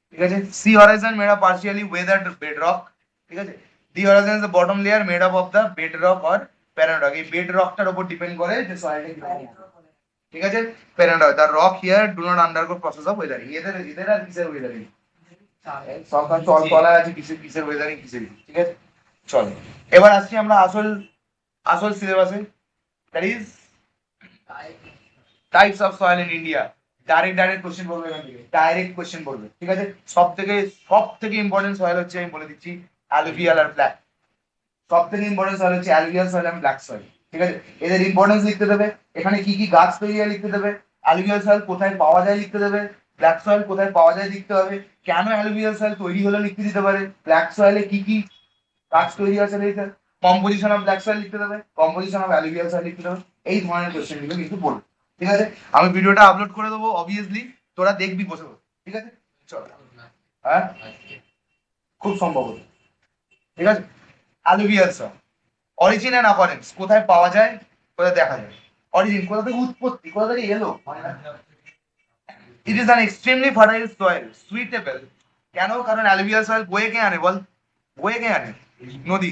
ঠিক আছে C horizon made up partially weathered bedrock ঠিক আছে D horizon is the bottom layer made up of the bedrock or paradox এই বেড রকটার উপর ডিপেন্ড করে যে সয়েলটা কিরকম ঠিক আছে paradox the rock here do not undergo process of weathering এদের আর কিসের ওয়েদারিং সরকার তলায় আছে কিসের ওয়েদারিং কিসের, ঠিক আছে চলো এবার আসছি আমরা আসল আসল সিলেবাসে, that is types of soil in India. Direct question পড়বে এখান থেকে, ডাইরেক্ট কোশ্চেন পড়বে, ঠিক আছে। সব থেকে ইম্পর্টেন্ট সয়েল হচ্ছে, আমি বলে দিচ্ছি, অ্যালুভিয়াল আর ব্ল্যাক। সব থেকে ইম্পর্টেন্ট সয়েল হচ্ছে অ্যালুভিয়াল সয়েল এবং ব্ল্যাক সয়েল, ঠিক আছে। এদের ইম্পর্টেন্স লিখতে দেবে, এখানে কি কি গাছ তৈরি হয় লিখতে দেবে, অ্যালুভিয়াল সয়েল কোথায় পাওয়া যায় লিখতে দেবে, ব্ল্যাক সয়েল কোথায় পাওয়া যায় লিখতে হবে, কেন অ্যালুভিয়াল সয়েল তৈরি হলো লিখতে দিতে পারে, ব্ল্যাক সয়েলে কি কি গাছ তৈরি আছে লিখতে, কম্পোজিশন অফ ব্ল্যাক সয়েল লিখতে দেবে, কম্পোজিশন অফ অ্যালুভিয়াল সয়েল লিখতে দেবে। এই ধরনের কোশ্চেন গুলো কিন্তু পড়বে, ঠিক আছে। আমি ভিডিওটা আপলোড করে দেবো অবভিয়াসলি, তোরা দেখবি বসে বসে, ঠিক আছে চল। হ্যাঁ খুব সম্ভবত, ঠিক আছে। Alluvial soil origin and occurrence, কোথায় পাওয়া যায়, কোথায় দেখা যায়। অরিজিন কোথা থেকে, উৎপত্তি কোথা থেকে এলো, ইট is an extremely fertile soil suitable. কেন, কারণ অ্যালুভিয়াল সয়েল বয়ে কে আনে বল, বয়ে কে আনে, নদী।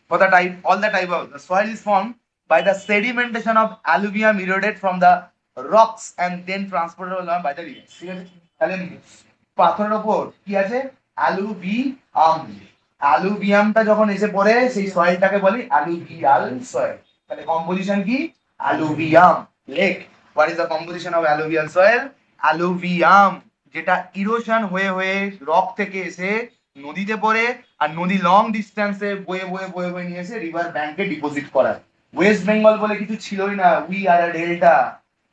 For the type, all the type of the soil is formed by the sedimentation of alluvium eroded from the rocks and then transported along by the rivers, ঠিক আছে। তাহলে পাথরের উপর কি আছে, অ্যালুভিয়াম, অ্যালুভিয়ামটা যখন এসে পড়ে সেই সয়েলটাকে বলি অ্যালুভিয়াল সয়েল। তাহলে কম্পোজিশন কি, alluvium. Lake, what is the composition of alluvial soil, alluvium, যেটা ইরোশন হয়ে হয়ে রক থেকে এসে নদীতে পড়ে, আর নদী লং ডিস্টেন্সে বয়ে নিয়ে এসে রিভার ব্যাংকে ডিপোজিট করা। ওয়েস্ট বেঙ্গল বলে কিছু ছিলই না, উই আর আ ডেল্টা,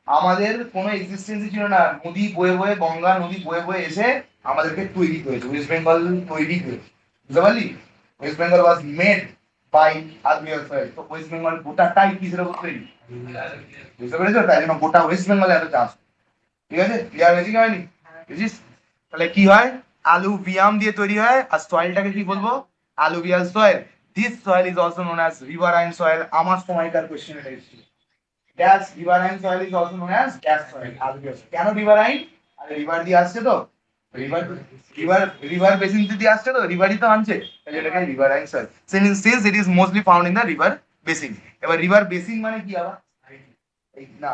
আমাদের কোনো এক্সিস্টেন্সই ছিল না, নদী বয়ে গঙ্গা নদী বয়ে এসে আমাদেরকে তৈরি করেছে, ওয়েস্ট বেঙ্গল তৈরি হয়েছে, বুঝতে পারলি। West Bengal was made by alluvial soil. তো ওয়েস্ট বেঙ্গল গোটাটাই কিসের উপর তৈরি, বুঝতে পেরেছো, তাই জন্য গোটা ওয়েস্ট বেঙ্গলে এত চাষ, ঠিক আছে। ক্লিয়ার হয়েছে কি হয়নি, বুঝিস। তাহলে কি হয়, অ্যালুভিয়াম দিয়ে তৈরি হয়, আর সয়েলটাকে কি বলবো, alluvial soil. This soil is also known as riverine soil. আমার সময়কার কোশ্চেন এটা এসেছিল, gas riverine soil is also known as gas soil, alluvial. কেন রিভারাইন, আরে রিভার দিয়ে আসছে তো, রিভার রিভার রিভার বেসিন দিয়ে আসছে তো, রিভারই তো আনছে, তাহলে এটাকে riverine soil. Since it is mostly found in the river basin. এবার রিভার বেসিন মানে কি আবার, না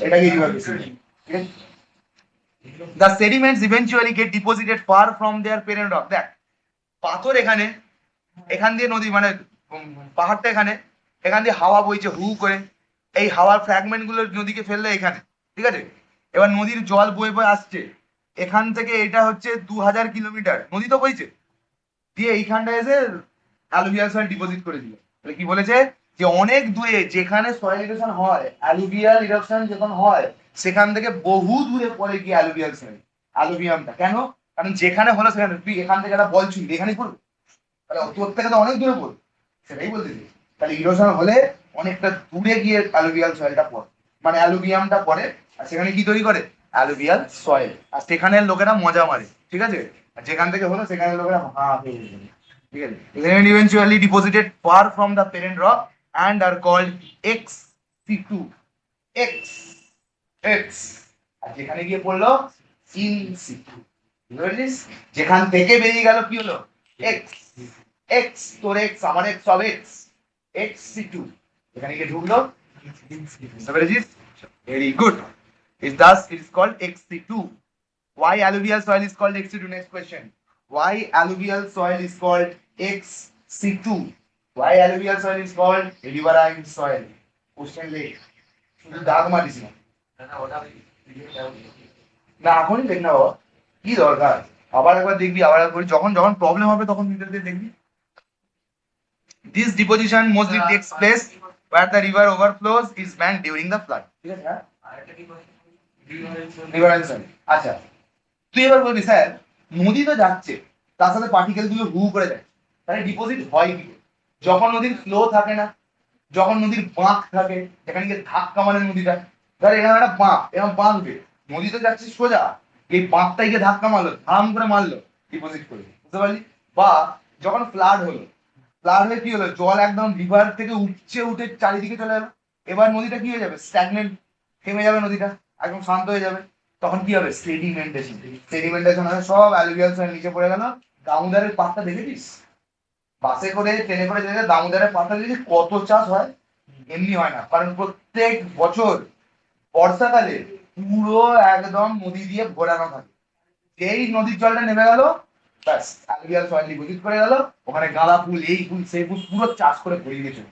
এটাকে রিভার বেসিন, ঠিক আছে। The sediments eventually get deposited far from their parent rock. দেখ পাথর এখানে, এখান দিয়ে নদী মানে পাহাড়টা এখানে, এখান দিয়ে হাওয়া বইছে হু করে, এই হাওয়ার ফ্র্যাগমেন্ট গুলো নদীকে ফেললে এখানে, ঠিক আছে। এবার নদীর জল বয়ে আসছে এখান থেকে, এটা হচ্ছে 2000 কিলোমিটার নদী তো বইছে, দিয়ে এইখানটা এসে অ্যালুভিয়াল সয়েল ডিপোজিট করে দিল। তাহলে কি বলেছে, যে অনেক দূরে যেখানে সয়েল ইরোশন হয়, অ্যালুভিয়াল ইরোশন যখন হয়, সেখান থেকে বহু দূরে পড়ে গিয়ে অ্যালুভিয়াল সয়েল, অ্যালুভিয়ামটা। কেন, কারণ যেখানে হলো সেখানে, তুই এখান থেকে একটা বল ছুঁড়বি এখানেই পড়বে, তাহলে তোর থেকে তো অনেক দূরে পড়বে, সেটাই বলতে চাই। তাহলে ইরোশন হলে অনেকটা দূরে গিয়ে অ্যালুভিয়াল সয়েলটা পড়ে, মানে অ্যালুভিয়ামটা পড়ে, আর সেখানে কি তৈরি করে, অ্যালুভিয়াল সয়েল। আর সেখানের লোকেরা মজা মারে, ঠিক আছে, আর যেখান থেকে হলো সেখানের লোকেরা ঠিক আছে। Eventually deposited far from the parent rock and are called ex situ, ex ex, আর যেখানে গিয়ে পড়লো in situ, বুঝলিস, যেখান থেকে বেরিয়ে গেল কি হলো, এক্স এক্স, তোর এক্স আমার এক্স সব এক্স, এক্স সিটু, এখানে গিয়ে ঢুকলো, বুঝতে পেরেছিস, very good. It is called ex situ. Why alluvial soil is called ex situ? Next question. Why alluvial soil is called ex situ? Why alluvial soil is called riverine soil? Question leg. শুধু দাগ মারিস না, না এখনই দেখ না বাবা, কি দরকার, আবার একবার দেখবি, আবার একবার যখন যখন প্রবলেম হবে তখন ভিডিও দিয়ে দেখবি। This deposition mostly takes place where the river overflows is banked during the flood. ঠিক আছে, হ্যাঁ riverine soil। আচ্ছা তুই এবার বলবি স্যার নদী তো যাচ্ছে, তার সাথে পার্টিকেল গুলো হু করে যায়, তাহলে ডিপোজিট হয় কি, যখন নদীর ফ্লো থাকে না, যখন নদীর বাঁক থাকে, যেখানে গিয়ে ধাক্কা মারে নদীটা, ধর এখানে একটা বাঁক, এরকম বাঁকবে, নদী তো যাচ্ছে সোজা, এই বাঁকটাই গিয়ে ধাক্কা মারলো, ধাম করে মারলো, ডিপোজিট করবে, বুঝতে পারলি। বা যখন ফ্লাড হলো, ফ্লাড হয়ে কি হলো, জল একদম রিভার থেকে উঠে চারিদিকে চলে গেলো, এবার নদীটা কি হয়ে যাবে, স্ট্যাগনেন্ট, থেমে যাবে নদীটা, একদম শান্ত হয়ে যাবে, তখন কি হবে, সেডিমেন্টেশন, সেডিমেন্টেশন হবে, সব অ্যালুভিয়াল সয়েল নিচে পড়ে গেল। দামোদরের পাটটা দেখেছিস, বাসে করে ট্রেনে করে যেতে দামোদরের পাটটা দেখেছিস কত চাষ হয়, এমনি হয় না, কারণ প্রত্যেক বছর বর্ষাকালে পুরো একদম নদী দিয়ে ভরানো থাকে, যেই নদীর জলটা নেমে গেল, ব্যাস অ্যালুভিয়াল সয়েল ডিপোজিট করে গেল, ওখানে গাঁদা ফুল এই ফুল সেই ফুল পুরো চাষ করে ভরিয়ে দিয়েছে।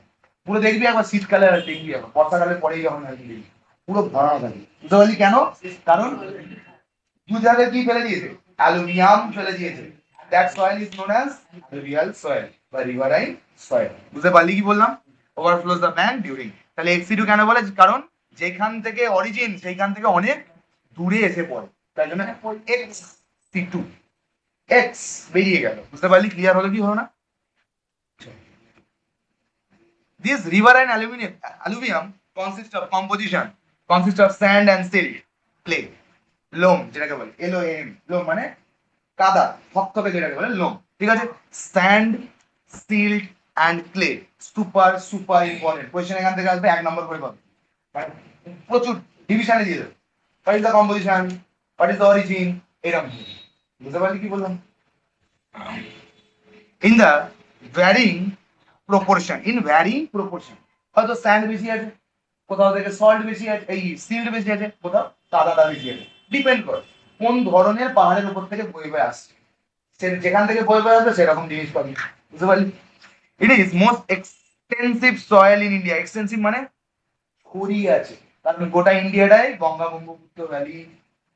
পুরো দেখবি একবার শীতকালে আর দেখবি একবার বর্ষাকালে পরেই যখন আর কি দেখবি পুরো ভরানো থাকে। বুঝতে পারলি কেন? কারণ দু জায়গায় কি ফেলে দিয়েছে? অ্যালুমিনিয়াম ফেলে দিয়েছে। That soil is known as alluvial soil বা রিভারাইন সয়েল। বুঝতে পারলি কি বললাম? ওভারফ্লোজ দ্য ব্যাঙ্ক ডিউরিং। তাহলে এক্সিডু কেন বলে? কারণ যেখান থেকে অরিজিন সেইখান থেকে অনেক দূরে এসে পড়ে, তাই জন্য এক্স সি টু এক্স বেরিয়ে গেল। বুঝতে পারলি? ক্লিয়ার হলো কি হলো না? This riverine alluvium consists of sand and silt, clay, লোম যেটাকে বলে LOAM, লোম মানে কাদা, থকথকে যেটাকে বলে লোম। ঠিক আছে? Sand, silt and clay, super super important. Question এখান থেকে আসবে 1 নম্বর করে পাবে, প্রচুর ডিভিশনে দিয়ে দেবে। What is the composition, what is the origin, এরকম। বুঝতে পারলি কি বললাম? ইন দ্য ভ্যারিং প্রপোর্শন, হয়তো স্যান্ড বেশি আছে, কোথাও থেকে সল্ট বেশি আছে, এই সিল্ট বেশি আছে, কোথাও কাদাটা বেশি আছে। ডিপেন্ড করে কোন ধরনের পাহাড়ের উপর থেকে বয়ে বয়ে আসছে, সে যেখান থেকে বয়ে বয়ে আসবে সেরকম জিনিস পাবি। বুঝতে পারলি? It is most extensive soil in India. Extensive মানে ছড়িয়ে আছে, কারণ গোটা ইন্ডিয়াটাই গঙ্গা ব্রহ্মপুত্র ভ্যালি,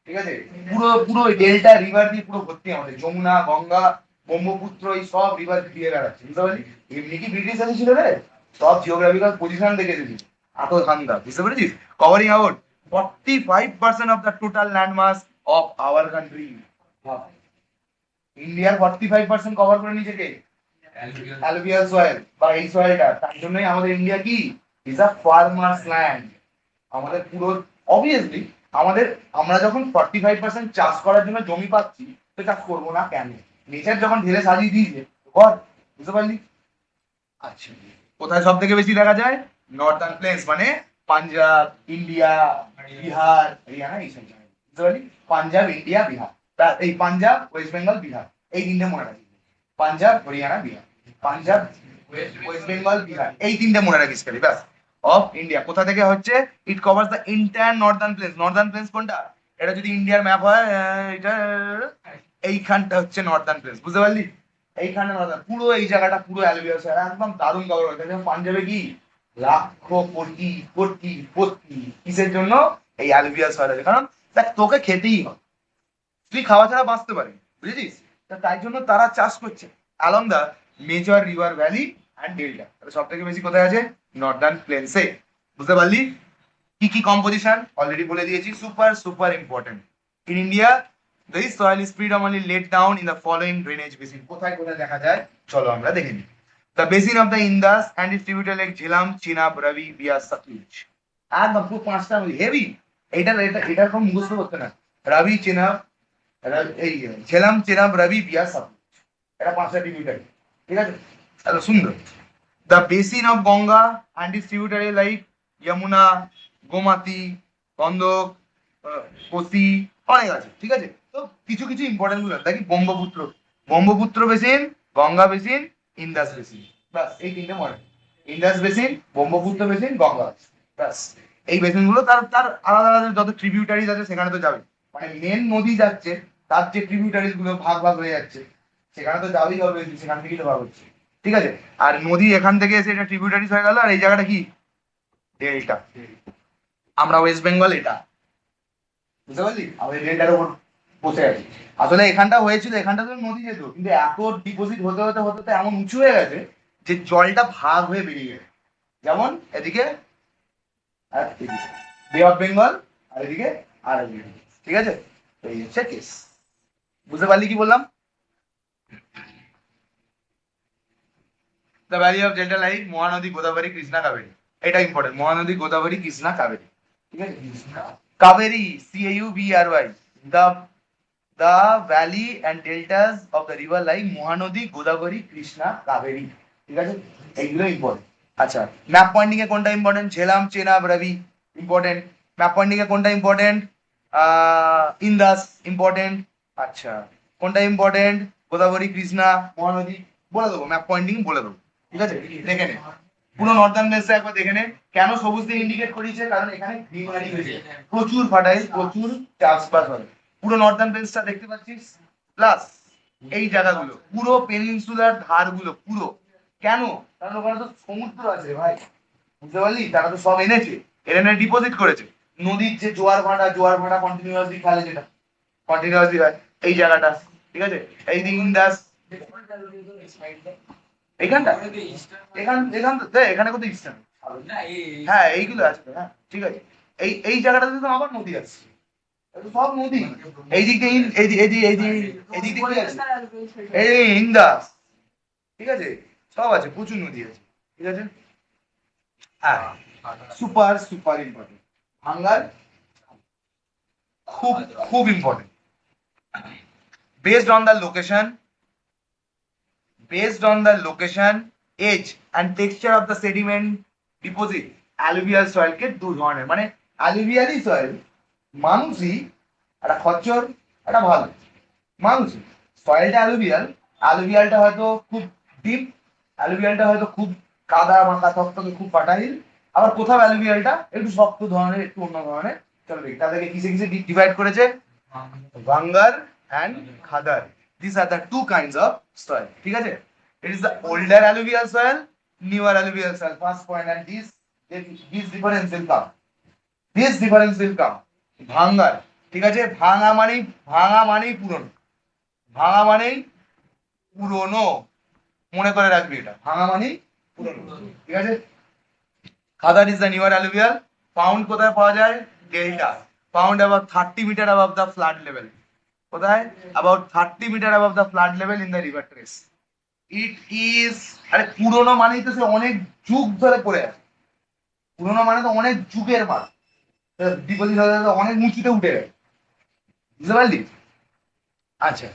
ঠিক আছে, পুরো পুরো ডেল্টা রিভার দিয়ে পুরো ভর্তি। আমাদের যমুনা, গঙ্গা, ব্রহ্মপুত্র এই সব রিভার দিয়ে বেড়াচ্ছে। বুঝতে পারলি? এমনি কি ব্রিটিশ এসেছিল রে? সব জিওগ্রাফিক্যাল পজিশন দেখে দিয়েছি, এত ধান্দা। বুঝতে পেরেছিস? Covering out 45% of the total land mass of our country. ইন্ডিয়ার 45% কভার করে নিয়েছে কে? অ্যালুভিয়াল সয়েল বা এই সয়েলটা। তার জন্যই আমাদের ইন্ডিয়া কি ইজ আ ফার্মার্স ল্যান্ড। আমাদের পুরো অবভিয়াসলি আমাদের, আমরা যখন 45% চাষ করার জন্য জমি পাচ্ছি, তো চাষ করবো না কেন? নেচার যখন ঢেলে সাজিয়ে দিয়েছে কর। বুঝতে পারলি? আচ্ছা, কোথায় সব থেকে বেশি দেখা যায়? নর্দার্ন প্লেন্স মানে পাঞ্জাব, ইন্ডিয়া, বিহার, হরিয়ানা এইসব জায়গায়। বুঝতে পারলি? পাঞ্জাব, ইন্ডিয়া, বিহার। এই পাঞ্জাব, ওয়েস্ট বেঙ্গল, বিহার, এই তিনটে মনে রাখিস। পাঞ্জাব, হরিয়ানা, বিহার। পাঞ্জাব, ওয়েস্ট বেঙ্গল, বিহার, এই তিনটে মনে রাখিস খালি, ব্যাস। অফ ইন্ডিয়া কোথা থেকে হচ্ছে? ইট covers the entire Northern planes. Northern planes কোনটা? এটা যদি ইন্ডিয়ার ম্যাপ হয়, এটা এইখানটা হচ্ছে নর্দার্ন প্লেন্স। বুঝতে পারলি? এইখানে নর্দার্ন পুরো এই জায়গাটা পুরো অ্যালুভিয়াল সয়েল, একদম দারুণ কভার হয়েছে। যেমন পাঞ্জাবে কি লাখো কোটি কোটি কোটি, কিসের জন্য? এই অ্যালুভিয়াল সয়েল আছে। কারণ দেখ, তোকে খেতেই হবে, তুই খাওয়া ছাড়া বাঁচতে পারে, বুঝেছিস? তাই জন্য তারা চাষ করছে along the major river valley and delta. সব থেকে বেশি কোথায় আছে? নর্দার্ন প্লেন্সে। বুঝতে পারলি? কি কি কম্পোজিশন অলরেডি বলে দিয়েছি, super super important. In India this soil is predominantly laid down in the following drainage basin. কোথায় কোথায় দেখা যায় চলো আমরা দেখে নিই। The basin of the Indus and its tributary like Jhelum, Chenab, Ravi, Bias, Satluj. একদম পুরো পাঁচটা হেভি। এটা কোনো মুখস্থ করতে না। রাবি, চেনাব, এই ঝেলাম, চেনাব, রবি, বিয়াস, সাতলুজ, এটা পাঁচটা ট্রিবিউটারি। ঠিক আছে? তাহলে সুন্দর। The basin of Ganga and its tributary like Yamuna, Gomati, Gandak, Kosi, অনেক আছে। ঠিক আছে? তো কিছু কিছু ইম্পর্টেন্ট গুলো দেখি। Brahmaputra, Brahmaputra basin, Ganga basin, Indus basin, ব্যাস এই তিনটে model. Indus basin, Brahmaputra basin, Ganga, ব্যাস এই বেসিন গুলো। তার তার আলাদা আলাদা যত ট্রিবিউটারিজ আছে সেখানে তো যাবে, মানে মেন নদী যাচ্ছে, তার যে ট্রিবিউটারিজ গুলো ভাগ ভাগ হয়ে যাচ্ছে সেখানে তো যাবেই হবে, সেখান থেকেই তো ভাগ হচ্ছে। ঠিক আছে? আর নদী এখান থেকে এসে এটা ট্রিবিউটারিজ হয়ে গেল, আর এই জায়গাটা কি? ডেল্টা। আমরা ওয়েস্ট বেঙ্গল, এটা বুঝতে পারলি? আমাদের ডেল্টার উপর বসে আছি। আসলে এখানটা হয়েছিল, এখানটা তো নদী যেত, কিন্তু এত ডিপোজিট হতে হতে হতে হতে এমন উঁচু হয়ে গেছে যে জলটা ভাগ হয়ে বেরিয়ে গেছে। যেমন এদিকে আর এদিকে বে অফ বেঙ্গল, আর এদিকে আর এদিকে। ঠিক আছে? এই হচ্ছে কেস। বুঝতে পারলি কি বললাম? The valley of delta like Mahanadi, Godavari, Krishna, Kaveri. এটা ইম্পর্টেন্ট, মহানদী, গোদাবরী, কৃষ্ণা, কাবেরী। ঠিক আছে? Kaveri, CAUBRY, the valley and deltas of the river like Mahanadi, Godavari, Krishna, Kaveri. ঠিক আছে? এইগুলো ইম্পর্টেন্ট। আচ্ছা, ম্যাপ পয়েন্টিং এ কোনটা ইম্পর্টেন্ট? ঝেলাম, চেনাব, রবি ইম্পর্টেন্ট। ম্যাপ পয়েন্টিং এ কোনটা ইম্পর্টেন্ট? ইন্দাস ইম্পর্টেন্ট। আচ্ছা, কোনটা ইম্পর্টেন্ট? গোদাবরী, কৃষ্ণা, মহানদী বলে দেবো, ম্যাপ পয়েন্টিং বলে দেবো। ঠিক আছে? দেখে নে পুরো নর্দার্ন প্লেন্সে একবার দেখে নে। কেন সবুজ দিয়ে ইন্ডিকেট করিয়েছে? কারণ এখানে গ্রিনারি হয়েছে, প্রচুর ফার্টাইল, প্রচুর চাষবাস হয়। পুরো নর্দার্ন বেলসটা দেখতে পাচ্ছিস, প্লাস এই জায়গাগুলো পুরো পেনিনসুলার ধারগুলো পুরো। কেন? কারণ ওখানে তো সমুদ্র আছে ভাই, বুঝতে পারলি? তারা তো সব এনেছে, এনে ডিপোজিট করেছে। নদীর যে জোয়ার ভাটা কন্টিনিউয়াসলি খেলে, যেটা কন্টিনিউয়াসলি হয় এই জায়গাটা, ঠিক আছে? এই দিক ইন্দাস এইখানটা, এখান এখান এখানে কোথায় ইস্টার্ন, হ্যাঁ এইগুলো আছে, হ্যাঁ ঠিক আছে। এই জায়গাটাতে তো আবার নদী আছে, সব নদী। এই দিক দিয়ে এই দিক দিয়ে কি আছে? এই ইন্দাস, ঠিক আছে, সব আছে, প্রচুর নদী আছে, ঠিক আছে। হ্যাঁ, সুপার সুপার ইম্পর্টেন্ট, ভাঙ্গার খুব খুব important. Based on the location, age and texture of the sediment deposit, alluvial soil কে দু ধরনের, মানে alluvial soil মানুষই একটা খচ্চর একটা ভালো মানুষই। সয়েলটা অ্যালুভিয়ালটা হয়তো খুব ডিপ, অ্যালুভিয়ালটা হয়তো খুব কাদা মাখা থকথকে খুব ফাটাইল, আবার কোথাও অ্যালুভিয়ালটা একটু শক্ত ধরনের একটু অন্য ধরনের চলবে। তাদেরকে কিসে কিসে ডিভাইড করেছে? Bhangar and khadar. This are the two kinds of soil, ঠিক আছে? It is the older alluvial soil, newer alluvial soil, first point. And this difference will come, bhangar, ঠিক আছে? ভাঙা মানেই পুরনো, ভাঙা মানেই পুরনো, মনে করে রাখবি এটা, ভাঙা মানেই পুরনো, ঠিক আছে? Khadar is the newer alluvial. Found কোথায় পাওয়া যায়? Delta. Found about 30 meter above the flood level. কোথায়? About 30 meter above the flood level in the river terrace. It is, আরে পুরনো মানেই তো সে অনেক যুগ ধরে পড়ে আছে, পুরনো মানে তো অনেক যুগের মাল, ডিপোজিট অনেক উঁচুতে উঠে গেছে, বুঝতে পারলি? আচ্ছা,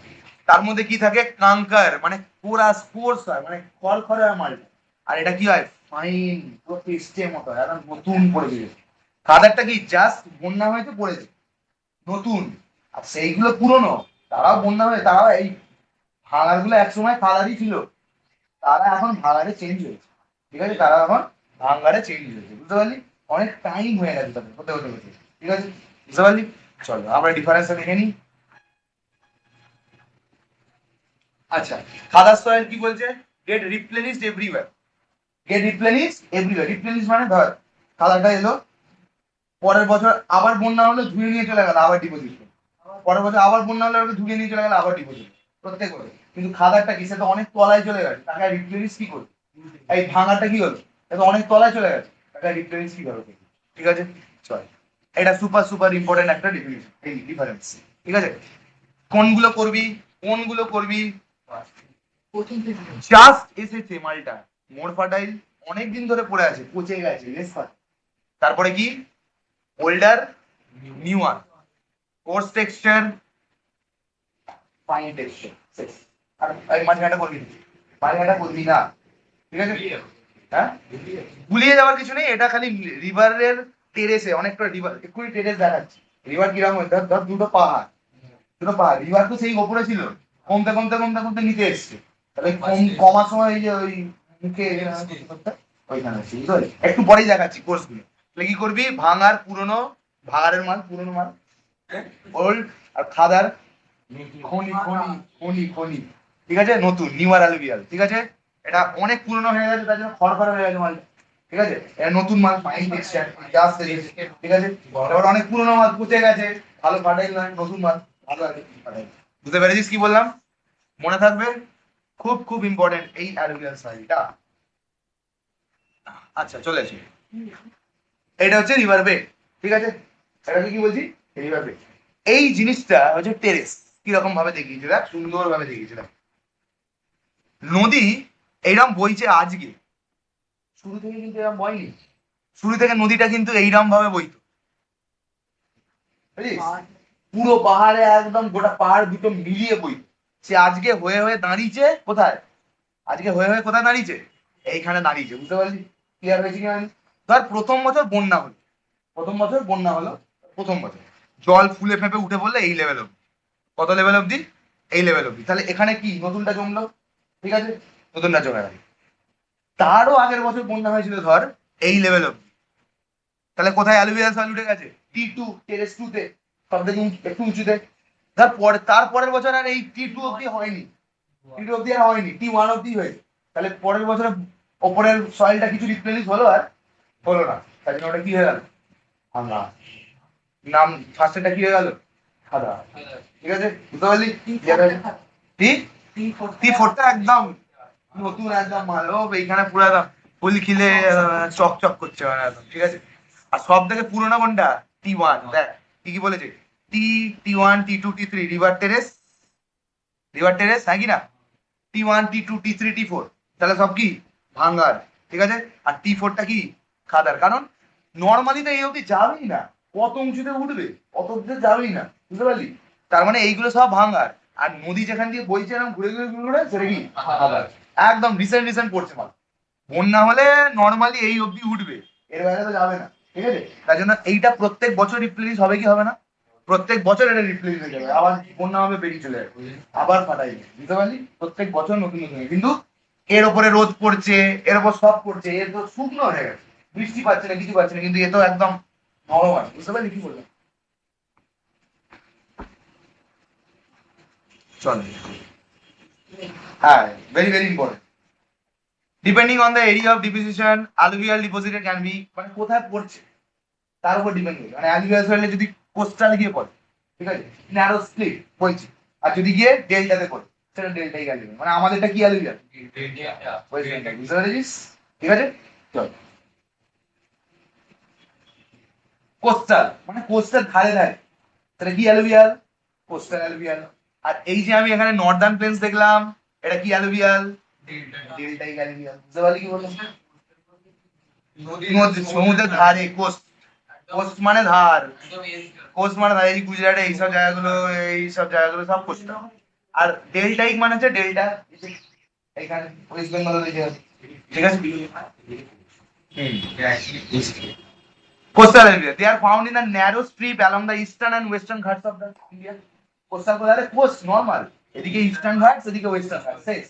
তার মধ্যে কি থাকে? কাঙ্কার মানে কোরাস কোর্স হয়, মানে খড়খড়ে হয় মালটা। আর এটা কি হয়? ফাইন, পুরো পেস্টের মতো হয়, একদম নতুন পড়ে দিয়েছে। কাদারটা কি জাস্ট বন্যা হয়েছে পড়েছে নতুন, আর সেইগুলো পুরনো, তারাও বন্যা হয়ে, তারাও এই ভাঙারগুলো একসময় কালারই ছিল, তারা এখন ভাঙারে চেঞ্জ হয়েছে, ঠিক আছে? তারা এখন ভাঙারে চেঞ্জ হয়েছে, বুঝতে পারলি? অনেক টাইম হয়ে গেছে তাদের হতে, ঠিক আছে? বুঝতে পারলি? চলো আমরা ডিফারেন্সটা দেখে নিই। আচ্ছা, খাদার সয়েল কি বলছে? Gate রিপ্লেনিশড everywhere. রিপ্লেনিশ মানে ধর খাদারটা এলো, পরের বছর আবার বন্যা হলো, ধুয়ে নিয়ে চলে গেল, আবার ডিপোজিট। পরের বছর আবার বন্যা হলো, ওকে ধুয়ে নিয়ে চলে গেল, আবার ডিপোজিট। প্রত্যেক বছর। কিন্তু খাদারটা কি, সে তো অনেক তলায় চলে গেছে, তাকে রিপ্লেনিশ কি করবে? এই ভাঙাটা কি হলো? সে তো অনেক তলায় চলে গেছে, তাকে রিপ্লেনিশ কি করবে? ঠিক আছে, চল। এটা সুপার সুপার ইম্পর্টেন্ট একটা ডিফিনিশন, এই ডিফারেন্স, ঠিক আছে? কোনগুলো করবি? জাস্ট এসেছে মালটা, মোর ফার্টাইল, অনেকদিন ধরে পড়ে আছে, পচে গেছে, তারপরে কি? Older, newer, coarse texture, fine texture. আর এই মাঝখানটা করবি না, ঠিক আছে? হ্যাঁ, গুলিয়ে যাওয়ার কিছু নেই, এটা খালি রিভারের টেরেসে, অনেকটা রিভার এক্ষুনি টেরেস দেখাচ্ছি। রিভার কিরকম হয়? ধর ধর দুটো পাহাড়, রিভার তো সেই ওপরে ছিল, কমতে নিচে এসছে, তাহলে কমার সময় এই যে ওই মুখে ওইখানে আছে, বুঝতে পারলি? একটু পরেই দেখাচ্ছি কোর্স গুলো। তাহলে কি করবি? ভাঙারের মাল পুরনো মাল, ওল্ড। আর খাদার খনি, ঠিক আছে? নতুন, নিউয়ার অ্যালুভিয়াল, ঠিক আছে? এটা অনেক পুরনো হয়ে গেছে, তার জন্য খড়খড়ে হয়ে গেছে মালটা, ঠিক আছে? এটা নতুন মাল, ফাইন টেক্সচার, জাস্ট এসেছে, ঠিক আছে? এবার অনেক পুরনো মাল পচে গেছে, ভালো ফাটাইল নয়, নতুন মাল ভালো আছে ফাটাইল। বুঝতে পেরেছিস কি বললাম? মনে থাকবে, খুব খুব ইম্পর্টেন্ট এই অ্যালুভিয়াল সয়েলটা। আচ্ছা, চলে আসি। এটা হচ্ছে রিভার বেড, ঠিক আছে? এটাকে কি বলছি? River bed. এই জিনিসটা হচ্ছে টেরেস, কিরকম ভাবে দেখিয়েছিলাম, সুন্দর ভাবে দেখিয়েছিলাম। নদী এইরকম বইছে আজকে, শুরু থেকে কিন্তু এরকম বয়নি। শুরু থেকে নদীটা কিন্তু এইরকম ভাবে বইতো, বুঝলিস? পুরো পাহাড়ে একদম গোটা পাহাড় দুটো মিলিয়ে বইতো। সে আজকে হয়ে হয়ে দাঁড়িয়েছে কোথায়? কোথায় দাঁড়িয়েছে? এইখানে দাঁড়িয়েছে, বুঝতে পারলি? ক্লিয়ার হয়েছে কি? ধর প্রথম বছর বন্যা হলো, প্রথম বছর জল ফুলে ফেপে উঠে পড়লে এই লেভেল অব্দি, কত লেভেল অব্দি? এই লেভেল অব্দি। তাহলে এখানে কি নতুনটা জমলো, ঠিক আছে? নতুনটা জমে গেল। তারও আগের বছর বন্যা হয়েছিল ধর এই লেভেল অব্দি, তাহলে কোথায় অ্যালুভিয়াল সয়েল উঠে গেছে? T2, টেরেস 2 তে, সব থেকে একটু উঁচুতে। তারপরের বছর আর এই T2 অব্দি হয়নি, T2 অব্দি আর হয়নি, T1 অব্দি হয়েছে। তাহলে পরের বছরে ওপরের সয়েলটা কিছু রিপ্লেনিশ হলো আর হলো না, তাই জন্য ওটা কি হয়ে গেল ভাঙা। নাম ফার্স্টেটা কি হয়ে গেল খাদা। ঠিক আছে বুঝতে পারলি? T4টা একদম নতুন একদম ভালো, এইখানে পুরো একদম ফুল খিলে চকচক করছে মানে একদম। ঠিক আছে, আর সব থেকে পুরোনো কোনটা? T1। দেখ কি কি বলেছে, T1 T2 T3 river terrace হ্যাঁ কি না, T1 T2 T3 T4 তাহলে সব কি ভাঙ্গার। ঠিক আছে, আর T4টা কি খাদার। কারণ নর্মালি তো এই অবধি যাবেই না, কত উঁচুতে উঠবে অত উঁচুতে যাবেই না, বুঝতে পারলি? তার মানে এইগুলো সব ভাঙ্গার। আর নদী যেখান দিয়ে বইছে এরকম ঘুরে ঘুরে ঘুরে ঘুরে সেটা কি খাদার। একদম রিসেন্ট পড়ছে মাল। বন্যা হলে নর্মালি এই অবধি উঠবে, এর বাইরে তো যাবে না। ঠিক আছে, তার জন্য এইটা প্রত্যেক বছর রিপ্লেনিশ হবে কি হবে না, প্রত্যেক বছর এটা রিপ্লেনিশ হয়ে যাবে, আবার বন্যা হবে বেরিয়ে চলে যাবে, আবার ফাটাই, বুঝতে পারলি? প্রত্যেক বছর নতুন নতুন, কিন্তু এর ওপরে রোদ পড়ছে, এর ওপর সব পড়ছে, এর তো শুকনো হয়ে গেছে, বৃষ্টি পাচ্ছে না কিছু পাচ্ছে না, কিন্তু এ তো একদম নরম আছে, বুঝতে পারলি কি বললাম? চল, হ্যাঁ, very very important. Depending on the area of deposition alluvial deposited can be, মানে কোথায় পড়ছে তার উপর ডিপেন্ড করে। মানে alluvial soil যদি কোস্টাল গিয়ে পড়ে, ঠিক আছে, ন্যারো স্প্লিট বলছি, আর যদি গিয়ে ডেল্টাতে পড়ে সেটা ডেল্টাই গেল, মানে আমাদেরটা কি alluvial ওয়েস্ট বেঙ্গল, বুঝতে পেরেছিস? ঠিক আছে, চল। কোস্টাল মানে কোস্টাল ধারে ধারে, তাহলে কি alluvial, কোস্টাল alluvial। আর এই যে আমি এখানে নর্দার্ন প্লেন্স দেখলাম, এটা কি alluvial, ডেল্টাই alluvial, বুঝতে পারলি কি বললাম? সমুদ্রের ধারে, কোস্ট, কোস্ট মানে ধার, কোস্ট মানে ধার, এই গুজরাটে এইসব জায়গাগুলো সব কোস্ট। আর ডেল্টাইক মানে হচ্ছে ডেল্টা, এখানে ওয়েস্ট বেঙ্গল দিকে, ঠিক আছে। Coastal area they are found in the narrow strip along the Eastern and Western Ghats of the India. Coastal কোথায়? কোস্ট নরমাল, এদিকে ইস্টার্ন ঘাটস, এদিকে ওয়েস্টার্ন ঘাটস, শেষ।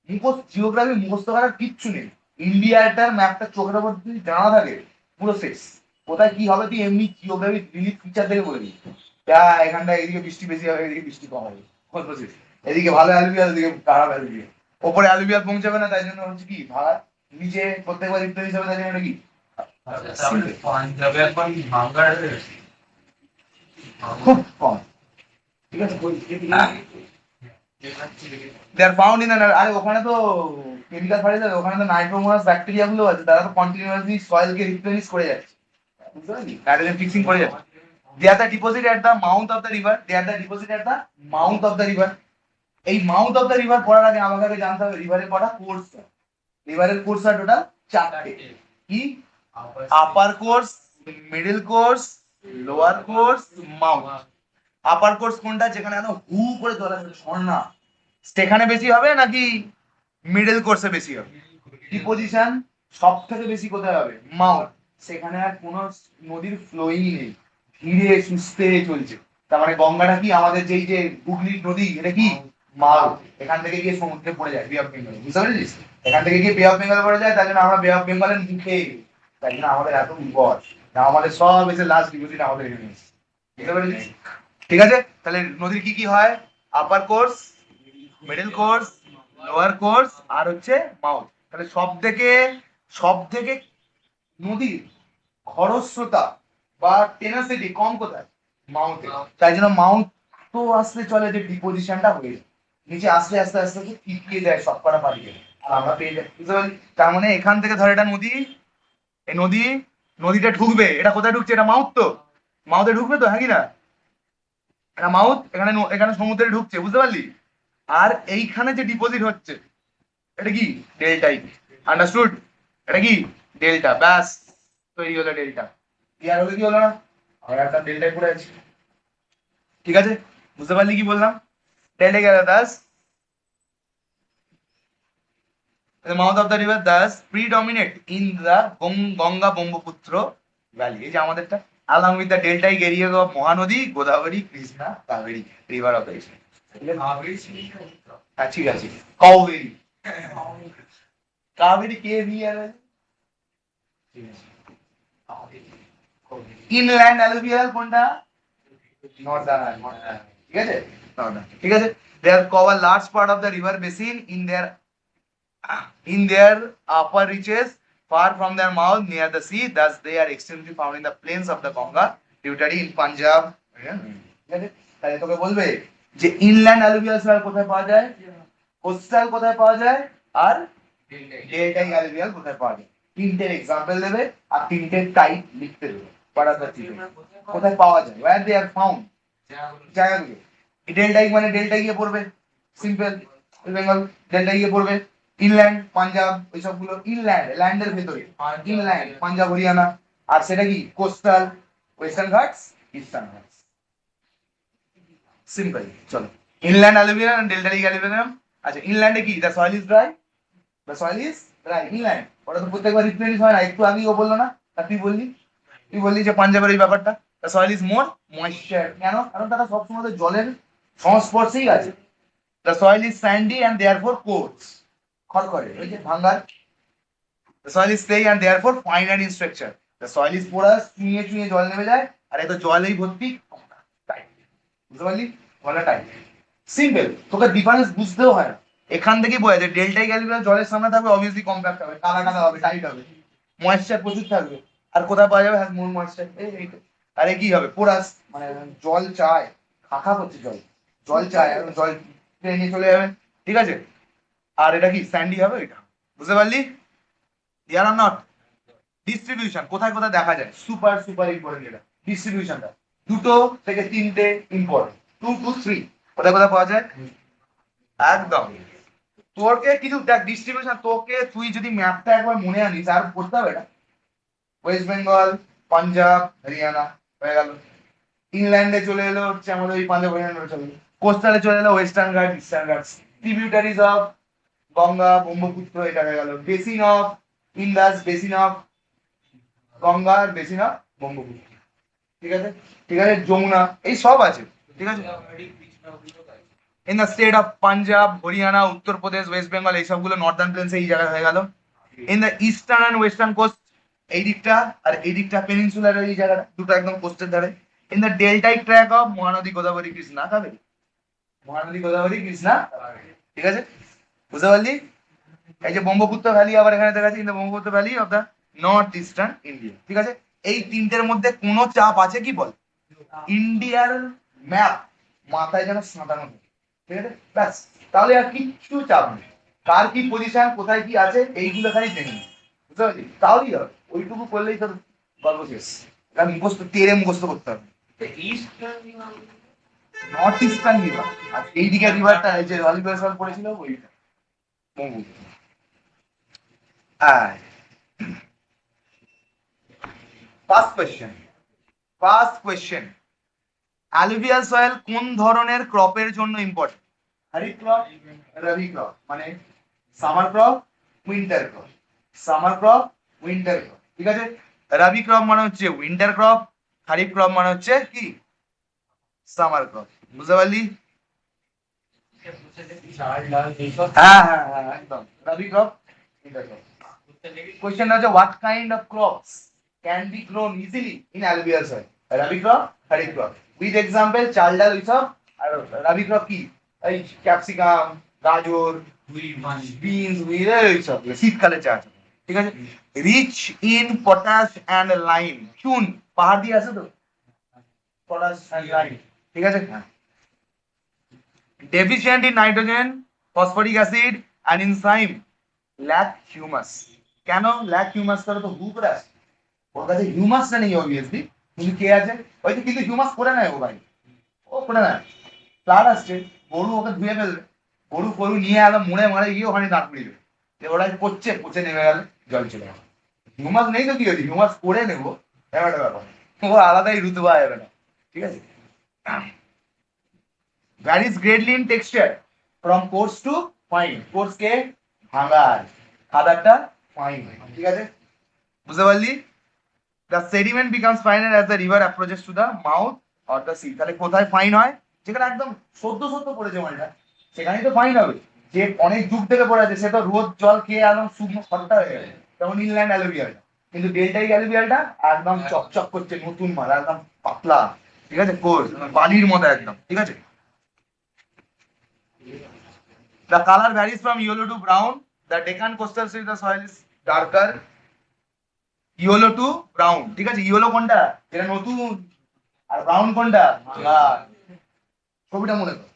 মুখস্থ জিওগ্রাফি মুখস্থ করার কিচ্ছু নেই, ইন্ডিয়াটার ম্যাপটা চোখের উপর যদি জানা থাকে পুরো শেষ। কোথায় কি হবে তুই এমনি জিওগ্রাফি রিলিফ ফিচার থেকে বলে দিই, এখানটা এদিকে বৃষ্টি বেশি হবে, এদিকে বৃষ্টি কম হবে, বুঝছিস? এদিকে ভালো অ্যালুভিয়াল, এদিকে খারাপ অ্যালুভিয়াল। ওপরে অ্যালুভিয়াল পৌঁছাবে না, তাই জন্য হচ্ছে কি ভাড়া, নিচে প্রত্যেকবার রিপ্লেস হিসাবে, তাই জন্য কি পাঞ্জাবে এখন ভাঙার খুব কম। ঠিক আছে, দে আর ফাউন্ড ইন আরে ওখানে তো কেমিক্যাল ফার্টিলাইজার, ওখানে তো নাইট্রোমোনাস ব্যাকটেরিয়া গুলো আছে, তারা তো কন্টিনিউয়াসলি সয়েলকে রিপ্লেনিশ করে যাচ্ছে, বুঝতে পারলি? নাইট্রোজেন ফিক্সিং করে যাচ্ছে। They are the deposit at the mouth of the river, they are the deposit at the mouth of the river. এই মাউথ অফ দ্য রিভার পড়ার আগে আমাকে আগে জানতে হবে রিভারের কটা কোর্স, রিভারের কোর্স আর টোটাল চারটে। কি? Upper course, middle course, lower course, mouth. Upper course কোনটা? যেখানে এত হু করে জল আসবে ঝর্ণা, সেখানে বেশি হবে নাকি মিডল কোর্সে বেশি হবে? ডিপোজিশন সব থেকে বেশি কোথায় হবে? মাউথ, সেখানে আর কোনো নদীর ফ্লোই নেই, ধীরে সুস্থে চলছে। তার মানে গঙ্গাটা কি আমাদের যেই যে হুগলির নদী, এটা কি মাউথ, এখান থেকে গিয়ে সমুদ্রে পড়ে যায় বে অফ বেঙ্গল, বুঝতে পেরেছিস? এখান থেকে গিয়ে বে অফ বেঙ্গল পড়ে যায়, তাই জন্য আমরা বে অফ বেঙ্গলের মুখে, তাই জন্য আমাদের এত বিপদ, না আমাদের সব এসে লাস্ট ডিপোজিট আমাদের এখানে, বুঝতে পেরেছিস? ঠিক আছে, তাহলে নদীর কি কি হয়? Upper course, middle course, lower course, আর হচ্ছে মাউথ। তাহলে সব থেকে নদীর খরস্রোতা বা টেনাসিটি কম কোথায়? মাউথে। তাই জন্য মাউথ তো আসলে চলে যে ডিপোজিশনটা হয়ে যায়, নিচে আস্তে আস্তে আস্তে আস্তে টিকিয়ে দেয় সব কটা পাড়িয়ে, আর আমরা পেয়ে যাই, বুঝতে পারলি? তার মানে এখান থেকে ধর এটা নদী, এই নদীটা ঢুকবে, এটা কোথায় ঢুকছে? এটা মাউথ, তো মাউথে ঢুকবে তো, হ্যাঁ কি না? এটা মাউথ, এখানে এখানে সমুদ্রে ঢুকছে, বুঝতে পারলি? আর এইখানে যে ডিপোজিট হচ্ছে এটা কি ডেল্টাই, আন্ডারস্টুড? এটা কি ডেল্টা, ব্যাস তৈরি হলো ডেল্টা। ক্লিয়ার হলো কি হলো না? আর একটা ডেল্টাই পড়ে আছে, ঠিক আছে, বুঝতে পারলি কি বললাম? ডেল্টা গেল Das, the mouth of the river thus predominate in the Ganga Brahmaputra valley, এই যে আমাদেরটা, along with the deltaic area of Mahanadi, Godavari, Krishna, Kaveri, river of the east। হ্যাঁ ঠিক আছে, কাবেরী, কাবেরী কে নিয়ে ইনল্যান্ড অ্যালুভিয়াল কোনটা? নর্দার্ন, ঠিক আছে? ঠিক আছে, they are cover large part of the river basin in their upper reaches far from their mouth near the sea, thus they are extremely found in the plains of the Ganga tributary in Punjab. ঠিক আছে, তাহলে তোকে বলবে যে inland alluvial soil কোথায় পাওয়া যায়, coastal কোথায় পাওয়া যায়, আর ডেল্টাইক অ্যালুভিয়াল কোথায় পাওয়া যায়। তিনটের এক্সাম্পল দেবে আর তিনটের টাইপ লিখতে দেবে। কোথায় পাওয়া যায়, where they are found, জায়গাগুলো। ডেল্টাইক মানে ডেল্টা গিয়ে পড়বে, সিম্পল, বেঙ্গল ডেল্টা গিয়ে পড়বে। ইনল্যান্ড পাঞ্জাব ওই সবগুলো ইনল্যান্ড, ল্যান্ডের ভেতরে ইনল্যান্ড পাঞ্জাব হরিয়ানা। আর সেটা কি coastal, western Ghats, eastern Ghats. Simple. চলো, ইনল্যান্ড অ্যালুভিয়াল এন্ড ডেল্টারিক অ্যালুভিয়াল। আচ্ছা, ইনল্যান্ডে কি the soil is dry, the soil is dry inland. ওটা তো প্রত্যেকবার রিপ্লেনিশ হয় না, একটু আগেই ও বললো না, আর তুই বললি যে পাঞ্জাবের এই ব্যাপারটা, the soil is more moisture. কেন? কারণ তারা সবসময় জলের সংস্পর্শেই আছে। The soil is sandy and therefore coarse, খড়খড়ে, ওই যে ভাঙ্গার। The soil is clay and therefore fine and in structure. The soil is porous, চুইয়ে চুইয়ে জল নেমে যায়, আর এত জলেই ভর্তি, টাইট। বুঝতে পারলি? বলা টাইট। সিম্পল, তোকে ডিফারেন্স বুঝতেও হয় না, এখান থেকেই বোঝা যায় ডেল্টাই অ্যালুভিয়াল জলের সামনে থাকবে, অবভিয়াসলি কম্প্যাক্ট হবে, কাদা কাদা হবে, টাইট হবে, ময়েশ্চার প্রচুর থাকবে। আর কোথায় পাওয়া যাবে, হ্যাঁ মোর ময়েশ্চার, এই তো। আরে কি হবে, পোরাস মানে জল চায়, খাখা করছে জল, জল চায়, আর জল নিয়ে চলে যাবে, ঠিক আছে। আর এটা কি স্যান্ডি হবে, এটা বুঝতে পারলি? ইয়ার নট। ডিস্ট্রিবিউশন কোথায় কোথায় দেখা যায়, সুপার সুপার ইম্পর্টেন্ট এটা ডিস্ট্রিবিউশনটা। দুটো থেকে তিনটে ইম্পর্টেন্ট, 2 to 3 কোথায় কোথায় পাওয়া যায় একদম। তোরকে কিছু দেখ ডিস্ট্রিবিউশন, তোকে তুই যদি ম্যাপটা একবার মনে আনিস আর করতে হবে না। ওয়েস্ট বেঙ্গল, পাঞ্জাব, হরিয়ানা হয়ে গেল। ইংল্যান্ডে চলে এলো হচ্ছে আমাদের ওই পাঞ্জাব হরিয়ানা চলে এলো। কোস্টালে চলে এলো ওয়েস্টার্ন ঘাট, ইস্টার্ন ঘাট। ট্রিবিউটারিজ অফ গঙ্গা, ব্রহ্মপুত্র, এটা হয়ে গেল। Basin of Indus, basin of Ganga, basin of Brahmaputra, ঠিক আছে। ঠিক আছে, যমুনা, এই সব আছে, ঠিক আছে। In the state of Punjab, Haryana, Uttar Pradesh, West Bengal, এই সবগুলো নর্দার্ন প্লেন্স এই জায়গায় হয়ে গেল। In the eastern and western coast, এই দিকটা আর এই দিকটা পেনিনসুলার, এই জায়গাটা দুটো একদম কোস্টের ধারে। In the deltaic tract of Mahanadi, Godavari, Krishna, Kaveri, Mahanadi, Godavari, Krishna, ঠিক আছে। বুঝতে পারলি? এই যে ব্রহ্মপুত্র ভ্যালি আবার এখানে দেখা যাচ্ছে, in the Brahmaputra valley of the north eastern India, ঠিক আছে। এই তিনটের মধ্যে কোনো চাপ আছে কি বল? ইন্ডিয়ার ম্যাপ মাথায় যেন সাঁতানো থাকে, ঠিক আছে, ব্যাস। তাহলে আর কিচ্ছু চাপ নেই, কার কি পজিশন, কোথায় কি আছে, এইগুলো খালি জেনে নিই, বুঝতে পারলি? তাহলেই হবে, ওইটুকু করলেই তোর গল্প শেষ। এটা মুখস্থ তেরে মুখস্থ করতে হবে। নর্থ ইস্টার্ন রিভার, আর এইদিকে রিভারটা এই যে রলিভার পড়েছিল ওইটা ব্রহ্মপুত্র। আর ফার্স্ট কোয়েশ্চেন, অ্যালুভিয়াল সয়েল কোন ধরনের ক্রপের জন্য ইম্পর্টেন্ট? খারিফ ক্রপ, রবি ক্রপ, মানে summer crop, winter crop, summer crop, winter crop, ঠিক আছে। রবি ক্রপ মানে হচ্ছে উইন্টার ক্রপ, খারিফ ক্রপ মানে হচ্ছে কি সামার ক্রপ, বুঝতে পারলি? হ্যাঁ হ্যাঁ হ্যাঁ একদম, rabi crop, winter crop. Question আছে what kind of crops can be grown easily in alluvial soil? Rabi crop, kharif crop, with example চাল ডাল ওইসব। আর রবি ক্রপ কি, এই ক্যাপসিকাম, গাজর, বিনস, এইসব শীতকালে চাষ, ঠিক আছে। Rich in potash and lime, চুন পাহাড় দিয়ে আছে তো, পটাশ অ্যান্ড লাইম, ঠিক আছে। Deficient in nitrogen, phosphoric acid and enzyme, lack humus. কেন ল্যাক হিউমাস করে? তো হু করে আসে, ওর কাছে হিউমাসটা নেই অবভিয়াসলি, কিন্তু কে আছে ওই যে, কিন্তু হিউমাস করে নেয় ও ভাই, ও করে নেয়। প্লাট আসছে, গরু ওকে ধুয়ে ফেলবে, গরু গরু নিয়ে একদম মুড়ে মারে গিয়ে ওখানে দাঁত পুড়িয়ে দেবে, ওরা পচছে, পচে নেমে গেল, জল চলে গেল। হিউমাস নেই তো কি হয়েছে, হিউমাস করে নেবো, একটা ব্যাপার, ও আলাদাই রুতবা যাবে না, ঠিক আছে। Varies greatly in texture from coarse to fine, coarse কে ভাঙার, খাদারটা ফাইন, ঠিক আছে, বুঝতে পারলি? The sediment becomes finer as the river approaches to the mouth or the sea. তাহলে কোথায় ফাইন হয়? যেখানে একদম সদ্য সদ্য পড়েছে মালটা, সেখানেই তো ফাইন হবে। যে অনেক যুগ থেকে পড়ে আছে সে তো রোদ জল খেয়ে একদম শুকনো খরটা হয়ে গেছে, যেমন ইনল্যান্ড অ্যালুভিয়ালটা। কিন্তু ডেল্টাইক অ্যালুভিয়ালটা একদম চকচক করছে, নতুন মাল, একদম পাতলা, ঠিক আছে, কোর্স বালির মতো একদম, ঠিক আছে। The color varies from yellow to brown. The Deccan coastal street, the soil is darker. Yellow to brown. ঠিক আছে, ইয়েলো কোনটা? এটা নতুন। আর ব্রাউন কোনটা? ছবিটা মনে কর,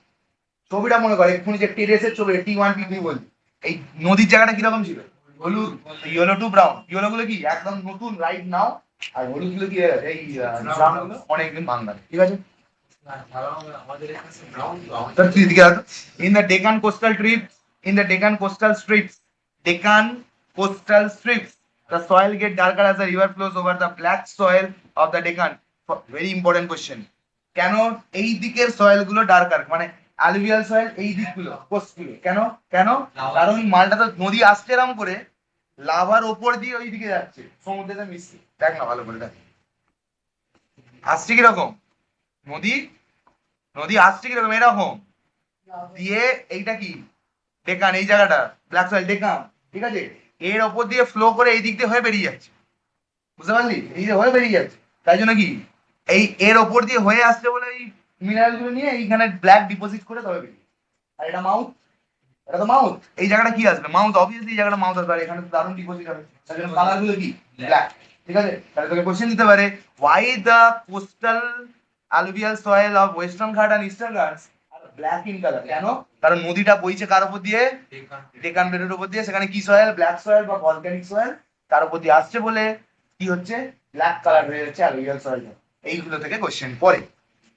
ছবিটা মনে কর, এক্ষুনি যে টেরেসের ছবি T1 T2 বলি, এই নদীর জায়গাটা কিরকম ছিল? হলুদ। ইয়েলো টু ব্রাউন, ইয়েলো গুলো কি একদম নতুন রাইট নাও, আর হলুদ গুলো কি এই ব্রাউন গুলো অনেকদিন বাংলা। ঠিক আছে, in the Deccan coastal strips, in the Deccan coastal strips, Deccan coastal strips, the soil get darker as the river flows over the black soil of the Deccan. Very important question. কেন এই দিকের soil গুলো darker, মানে alluvial soil এই দিকগুলো, কোস্টগুলো কেন? কেন? কারণ মালটা তো নদী আসছে এরকম করে, লাভার ওপর দিয়ে ওই দিকে যাচ্ছে, সমুদ্রে মিশছে। দেখ না ভালো করে, দেখ আসছে কিরকম নদী, নদী আসছে কিরকম এরকম দিয়ে, এইটা কি ডেকান, এই জায়গাটা ব্ল্যাক সয়েল ডেকান, ঠিক আছে, এর ওপর দিয়ে ফ্লো করে এই দিক দিয়ে হয়ে বেরিয়ে যাচ্ছে, বুঝতে পারলি? এই যে হয়ে বেরিয়ে যাচ্ছে, তাই জন্য কি এই এর ওপর দিয়ে হয়ে আসছে বলে এই মিনারেল গুলো নিয়ে এইখানে ব্ল্যাক ডিপোজিট করে তবে বেরিয়ে। আর এটা মাউথ, এটা তো মাউথ, এই জায়গাটা কি আসবে? মাউথ, অবভিয়াসলি এই জায়গাটা মাউথ আসবে, আর এখানে তো দারুণ ডিপোজিট হবে, তাই জন্য কালার গুলো কি ব্ল্যাক। ঠিক আছে, তাহলে তোকে কোশ্চেন দিতে পারে, why the coastal alluvial soil of western ঘাট and eastern Ghats are black in color? কেন? কারণ নদীটা বইছে কার উপর দিয়ে? ডেকান প্লেটের উপর দিয়ে, সেখানে কি সয়েল? ব্ল্যাক সয়েল বা ভলক্যানিক সয়েল, তার উপর দিয়ে আসছে বলে কি হচ্ছে? ব্ল্যাক কালার হয়ে যাচ্ছে alluvial soil। এইগুলো থেকে কোশ্চেন পড়ে,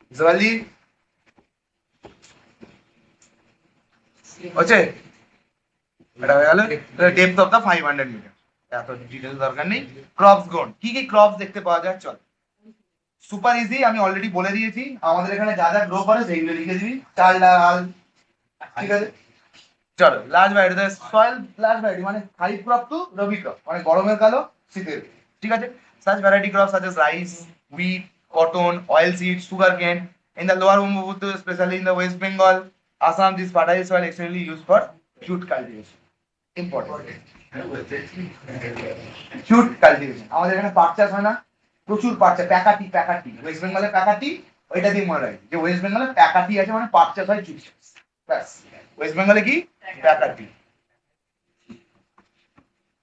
বুঝতে পারলি? হচ্ছে এটা হয়ে গেল ডেপথ অফ দা 500 মিটার, এত ডিটেইলস দরকার নেই। ক্রপস গ্রোন, কি কি ক্রপস দেখতে পাওয়া যায় চল। সুপার ইজি, আমি অলরেডি বলে দিয়েছি, আমাদের এখানে যা যা গ্রো করে সেইগুলো লিখে দিবি, চাল ডাল, ঠিক আছে। চলো, large variety soil, large variety মানে খারিফ ক্রপ টু রবি ক্রপ, মানে গরমের কালো শীতের, ঠিক আছে। Such variety crop such as rice, wheat, cotton, oil seeds, sugarcane. In the lower Brahmaputra, especially in the West Bengal, Assam, this fertile soil extremely used for jute cultivation. Important. Jute cultivation, আমাদের এখানে পাট চাষ হয় না, প্রচুর পাট চাষ, প্যাকাটি, প্যাকাটি West বেঙ্গলে প্যাকাটি, ওইটা দিয়ে মনে রাখি যে ওয়েস্ট বেঙ্গলে প্যাকাটি আছে মানে পাট চাষ হয়, জুট চাষ, ব্যাস। ওয়েস্ট বেঙ্গলে কি প্যাকাটি,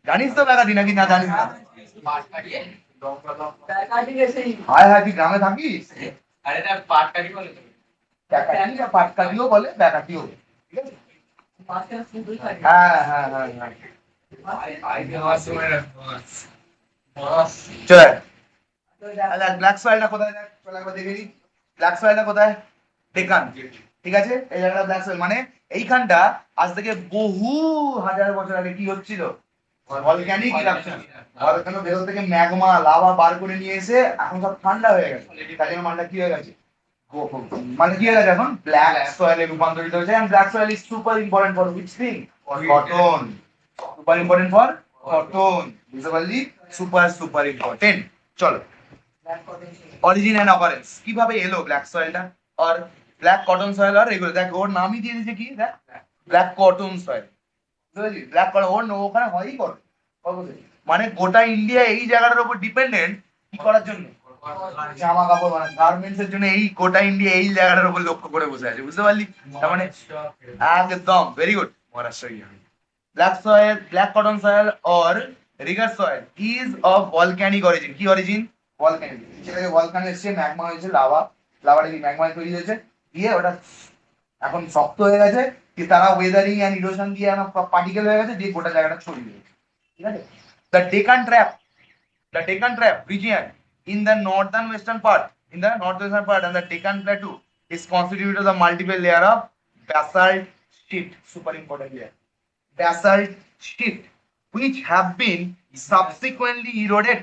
জানিস তো প্যাকাটি নাকি না জানিস না? হায় হায়, তুই গ্রামে থাকিস? আরে না, পাটকাটি বলে, প্যাকাটি বা পাটকাটিও বলে, প্যাকাটিও বলে, ঠিক আছে। হ্যাঁ হ্যাঁ হ্যাঁ হ্যাঁ, চলে ব্ল্যাক সয়েলটা কোথায়? দেখ চলে একবার দেখে নিই, ব্ল্যাক সয়েলটা কোথায়? ডেকান, ঠিক আছে। এই জায়গাটা ব্ল্যাক সয়েল, মানে এইখানটা আজ থেকে বহু হাজার বছর আগে কি হচ্ছিল? ভলক্যানিক ইরাপশন, ভলক্যানো ভেতর থেকে ম্যাগমা লাভা বার করে নিয়ে এসে এখন সব ঠান্ডা হয়ে গেছে, তাই জন্য মালটা কি হয়ে গেছে? মানে কি হয়ে গেছে এখন? ব্ল্যাক সয়েলে রূপান্তরিত হয়েছে। And black soil is super important for which thing? Cotton, super important for cotton, বুঝতে পারলি? Super super important. চলো, অরিজিন এন্ড অকারেন্স, কিভাবে এলো ব্ল্যাক সয়েলটা আর ব্ল্যাক কটন সয়েল, আর এগুলো দেখ ওর নামই দিয়ে দিয়েছে কি, দেখ ব্ল্যাক কটন সয়েল, বুঝলি? ব্ল্যাক কটন, ওর ওখানে হয়ই কটন, মানে গোটা ইন্ডিয়া এই জায়গাটার উপর ডিপেন্ডেন্ট কি করার জন্য? জামা কাপড় বানানো, গার্মেন্টস এর জন্য এই গোটা ইন্ডিয়া এই জায়গাটার উপর লক্ষ্য করে বসে আছে, বুঝতে পারলি? তার মানে একদম very good Maharashtra. Black soil, black cotton soil or Regard soil is of volcanic origin. কি অরিজিন? ভলক্যানিক, সেটাকে ভলক্যানো এসছে, ম্যাগমা হয়েছে, লাভা, লাভাটা কি ম্যাগমায় তৈরি হয়েছে, দিয়ে ওটা এখন শক্ত হয়ে গেছে, কি তারা ওয়েদারিং এন্ড ইরোশন দিয়ে এখন পার্টিকেল হয়ে গেছে, দিয়ে গোটা জায়গাটা ছড়িয়ে দিয়েছে, ঠিক আছে। The Deccan trap, the Deccan Trap region in the northern western part, in the northwestern part and the Deccan Plateau is constituted of the multiple layer of basalt sheet, super important layer, basalt sheet, which have been subsequently eroded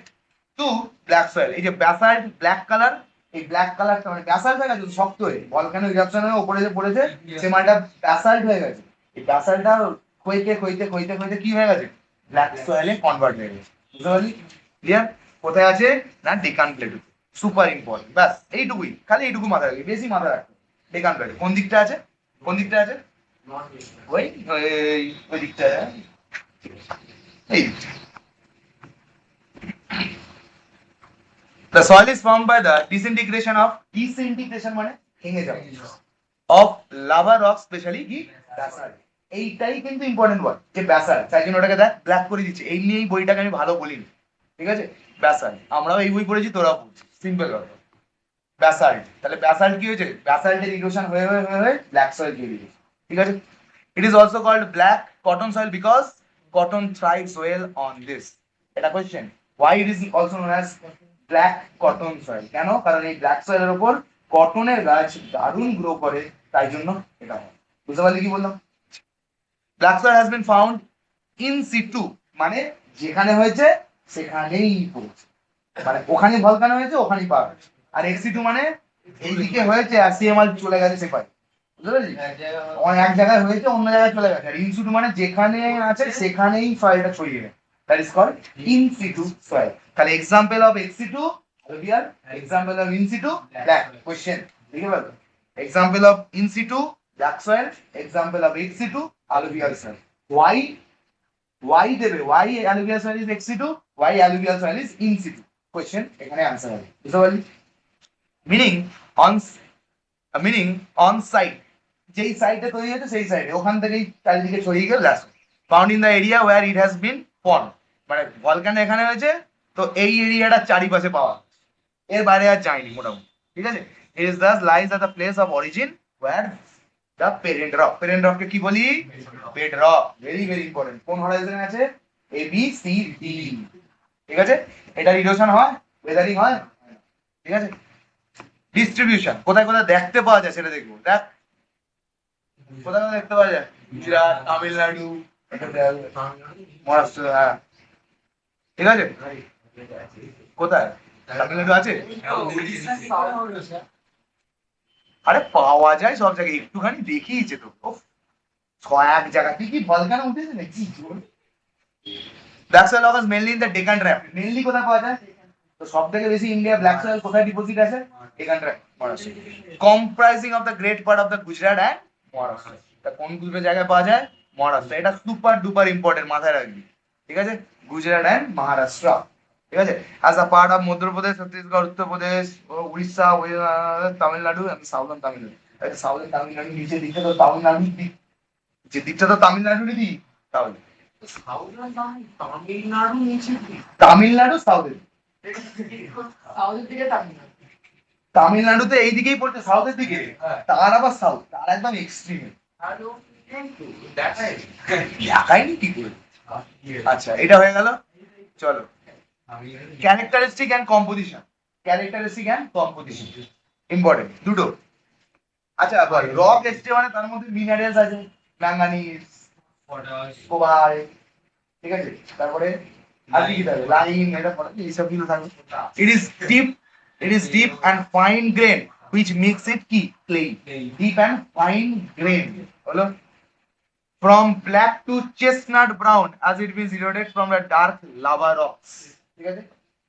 to black soil. এই যে basalt black color, এই black color মানে basalt হয়ে গেছে শক্ত হয়ে, volcano ইরাপশনের উপরে যে পড়েছে সে মালটা basalt হয়ে গেছে, এই basaltটা ক্ষইতে ক্ষইতে ক্ষইতে ক্ষইতে কি হয়ে গেছে? ব্ল্যাক সয়েলে কনভার্ট হয়ে গেছে, বুঝতে পারলি? ক্লিয়ার? কোথায় আছে না? ডেকান প্লেটু, সুপার ইম্পর্টেন্ট, ব্যাস এইটুকুই, খালি এইটুকু মাথায় রাখবি, বেশি মাথায় রাখবি। ডেকান প্লেটু কোন দিকটা আছে? কোন দিকটা আছে? ওই ওই দিকটা, এই দিকটা। The soil is formed by the disintegration of, disintegration মানে ভেঙে যাওয়া, of lava rocks, especially কি basalt, এইটাই কিন্তু ইম্পর্টেন্ট ওয়ার্ড, যে ব্যাসাল্ট, তাই জন্য ওটাকে দেখ ব্ল্যাক করে দিচ্ছে। এই নিয়ে এই বইটাকে আমি ভালো বলিনি, ঠিক আছে? ব্যাসাল্ট, আমরাও এই বই পড়েছি, তোরাও পড়ছিস, সিম্পল কথা। ব্যাসাল্ট, তাহলে ব্যাসাল্ট কি হয়েছে? ব্যাসাল্টের ইরোশন হয়ে হয়ে হয়ে হয়ে ব্ল্যাক সয়েল তৈরি হয়েছে, ঠিক আছে? It is also called black cotton soil because cotton thrives well on this. এটা question, why it is also known as black cotton soil. কেন? কারণ এই ব্ল্যাক সয়েলের উপর কটনের গাছ দারুণ গ্রো করে, তাই জন্য এটা হয়। বুঝতে পারলি কি বললাম? Black soil has been found in situ, মানে যেখানে হয়েছে সেখানেই পড়েছে, মানে ওখানে ভলকানো হয়েছে ওখানেই পাওয়া গেছে। আর এক্সিটু মানে এইদিকে হয়েছে আর সিএমআর চলে গেছে সেপাই, বুঝতে পারলি? এক জায়গায় হয়েছে অন্য জায়গায় চলে গেছে। আর ইনসিটু মানে যেখানে আছে সেখানেই সয়েলটা ছড়িয়ে গেছে, that is called in situ soil. তাহলে example of ex situ alluvial, example of in situ black. Question লিখে ফেলো, example of in situ black soil, example of ex situ alluvial soil. Why দেবে, why alluvial soil is ex situ, why alluvial soil is in situ. Question এখানে answer হবে, বুঝতে পারলি? Meaning on, meaning on site, যেই সাইটে তৈরি হয়েছে সেই সাইডে, ওখান থেকেই চারিদিকে ছড়িয়ে গেল blast. Found in the area where it has been form, মানে ভলকান এখানে হয়েছে তো এই এরিয়াটা চারিপাশে পাওয়া, এর বাইরে আর যায়নি মোটামুটি, ঠিক আছে? It is thus lies at the place of origin where the parent rock. Parent রককে কি বলি? Bed rock. Very very important. কোন হরাইজনে আছে? এ বি সি ডি, ঠিক আছে? এটা ইরোশন হয়, ওয়েদারিং হয়, ঠিক আছে? ডিস্ট্রিবিউশন কোথায় কোথায় দেখতে পাওয়া যায় সেটা দেখবো। দেখ কোথায় কোথায় দেখতে পাওয়া যায়, গুজরাট, তামিলনাড়ু, মহারাষ্ট্র, হ্যাঁ, ঠিক আছে? কোথায়? তামিলনাড়ু আছে? আরে পাওয়া যায় সব জায়গায়, একটুখানি দেখিয়েছে তো। এক জায়গা কি কি ভলকানো উঠেছে নাকি? Black soil offers mainly in the Deccan trap. Mainly কোথায় পাওয়া যায়? তো সব থেকে বেশি ইন্ডিয়া ব্ল্যাক সয়েল কোথায় ডিপোজিট আছে? Deccan trap, Maharashtra. Comprising of the great part of the Gujarat and Maharashtra. তা কোন দুটো জায়গায় পাওয়া যায়? মহারাষ্ট্র। এটা সুপার ডুপার ইম্পর্টেন্ট, মাথায় রাখবি, ঠিক আছে? গুজরাট অ্যান্ড মহারাষ্ট্র, ঠিক আছে? As a part of Madhya Pradesh, Chhattisgarh, Uttar Pradesh, Orissa, Tamil Nadu এবং সাউদার্ন তামিলনাড়ু। সাউদার্ন তামিলনাড়ু নিচের দিকটা তো তামিলনাড়ু দিক, যে দিকটা তো তামিলনাড়ুরই দিক, তাহলে তামিলনাড়ু সাউথের, তামিলনাড়ুতে এই দিকেই পড়ছে সাউথের দিকে, তার আবার সাউথ, তার একদম এক্সট্রিমে। দেখায়নি কি করে? আচ্ছা, এটা হয়ে গেল। চলো, characteristic and composition. Characteristic and composition important দুটো। আচ্ছা বল, রক এসছে মানে তার মধ্যে মিনারেলস আছে, ম্যাঙ্গানিজ, কোবাল্ট, ঠিক আছে? তারপরে আর কি কি থাকবে? লাইম, এটা পড়া এইসব কিছু থাকবে। It is deep, it is deep and fine grain which makes it কি clay, deep and fine grain হলো। from black to chestnut brown as it is eroded from the dark lava rocks, ঠিক আছে?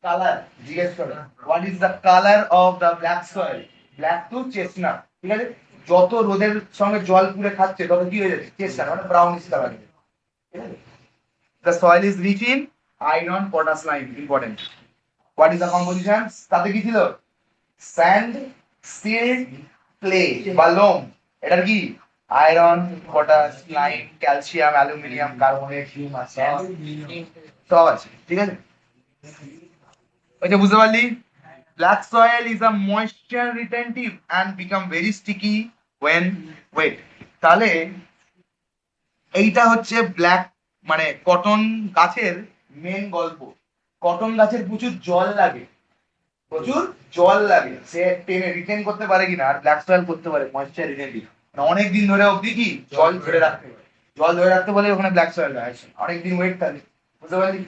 Colour জিজ্ঞেস করো, what is the color of the black soil? black to chestnut, ঠিক আছে? যত রোদের সঙ্গে জল পুড়ে খাচ্ছে তত কি হয়ে যাচ্ছে? চেস্টনাট মানে ব্রাউনিশ কালার, ঠিক আছে? The soil is rich in iron, potash, lime, important. What is the composition? তাতে কি ছিল? Sand, silt, clay বা লোম। এটার কি? Iron, potash, lime, calcium, aluminium, carbonate, সব আছে, ঠিক আছে? ওই যে বুঝতে পারলি, black soil is a moisture retentive and become very sticky when wet. তাহলে এইটা হচ্ছে ব্ল্যাক, মানে কটন গাছের মেন গল্প। কটন গাছের প্রচুর জল লাগে, প্রচুর জল লাগে, সে টেনে রিটেন করতে পারে কিনা। আর ব্ল্যাক সয়েল করতে পারে ময়েশ্চার রিটেনটিভ, মানে অনেক দিন ধরে অবধি কি জল ধরে রাখতে পারে। জল ধরে রাখতে বলে ওখানে ব্ল্যাক সয়েল আছে, অনেক দিন ওয়েট থাকে, বুঝতে পারলি?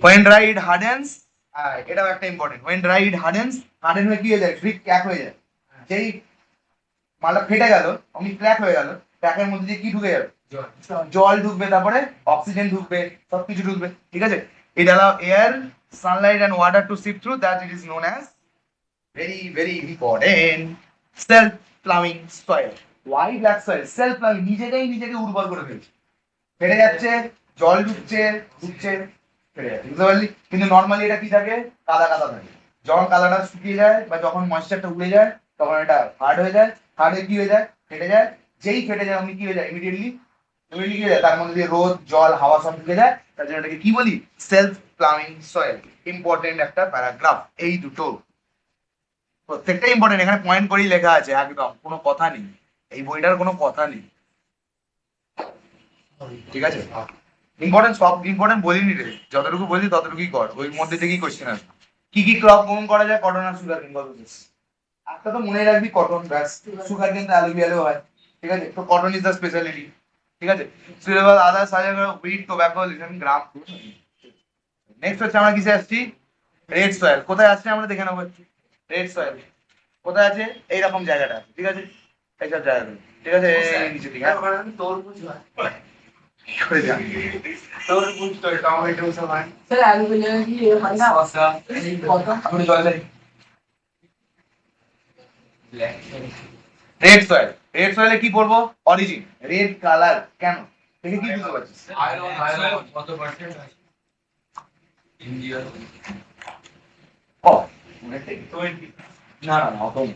when dry it hardens, এটাও একটা important. when dry it hardens, harden হয়ে কি হয়ে যায়? গ্রিপ ক্র্যাক হয়ে যায়। যেই মালটা ফেটে গেল অমনি ক্র্যাক হয়ে গেল, ক্র্যাকের মধ্যে দিয়ে কি ঢুকে যাবে? জল ঢুকবে, তারপরে অক্সিজেন ঢুকবে, সবকিছু ঢুকবে, ঠিক আছে? it allow air, sunlight and water to seep through, that it is known as very very important self plowing soil. why black soil? self plowing, নিজেকেই নিজেকে উর্বর করে ফেলছে, ফেটে যাচ্ছে, জল ঢুকছে ঢুকছে, ফেটে যাচ্ছে, বুঝতে পারলি? কিন্তু নর্মালি এটা কি থাকে? কাদা কাদা থাকে। যখন কাদাটা শুকিয়ে যায় বা যখন ময়েশ্চারটা উড়ে যায় তখন এটা হার্ড হয়ে যায়, তাহলে কি হয়ে যায়, ফেটে যায়। যেই ফেটে যায় অমনি কি হয়ে যায়, ইমিডিয়েটলি কি হয়ে যায়, তার মধ্যে দিয়ে রোদ জল হাওয়া সব ঢুকে যায়, তার জন্য এটাকে কি বলি, সেলফ প্লাউইং সয়েল। ইম্পর্টেন্ট একটা প্যারাগ্রাফ এই দুটো, প্রত্যেকটা ইম্পর্টেন্ট, এখানে পয়েন্ট করেই লেখা আছে, একদম কোনো কথা নেই, এই বইটার কোনো কথা নেই, ঠিক আছে। ইম্পর্টেন্ট সব ইম্পর্টেন্ট বলিনি রে, যতটুকু বলি ততটুকুই কর, ওই মধ্যে থেকেই কোশ্চেন আসবে। কি কি ক্রপ গ্রহণ করা যায়, কটন আর সুগার কেন, বল একটা তো মনে রাখবি, কটন ব্যাস, সুগার কেন অ্যালুভিয়ালও হয়, ঠিক আছে, তো কটন ইজ দ্য স্পেশালিটি, ঠিক আছে। সুইটেবল আদার সাজেস্ট হুইট টোব্যাকো লিসন গ্রাম। নেক্সট হচ্ছে আমরা কিসে আসছি, রেড সয়েল। কোথায় আসছে আমরা দেখে নেবো, রেড সয়েল কোথায় আছে, এইরকম জায়গাটা আছে, ঠিক আছে, এইসব জায়গাটা, ঠিক আছে, এই নিচে দিকে তরমুজ হয়, কি করে জানি তরমুজ তো টমেটো সব হয় স্যার, অ্যালুমিনিয়াম কি হয় না, শসা কত আপনি জলে রেড সয়েল, রেড সয়েলে কি পড়বো, অরিজিন, রেড কালার কেন, দেখে কি বুঝতে পারছিস, আয়রন কত পার্সেন্ট আছে ইন্ডিয়া, ও অনেকটাই 20, না না অত না।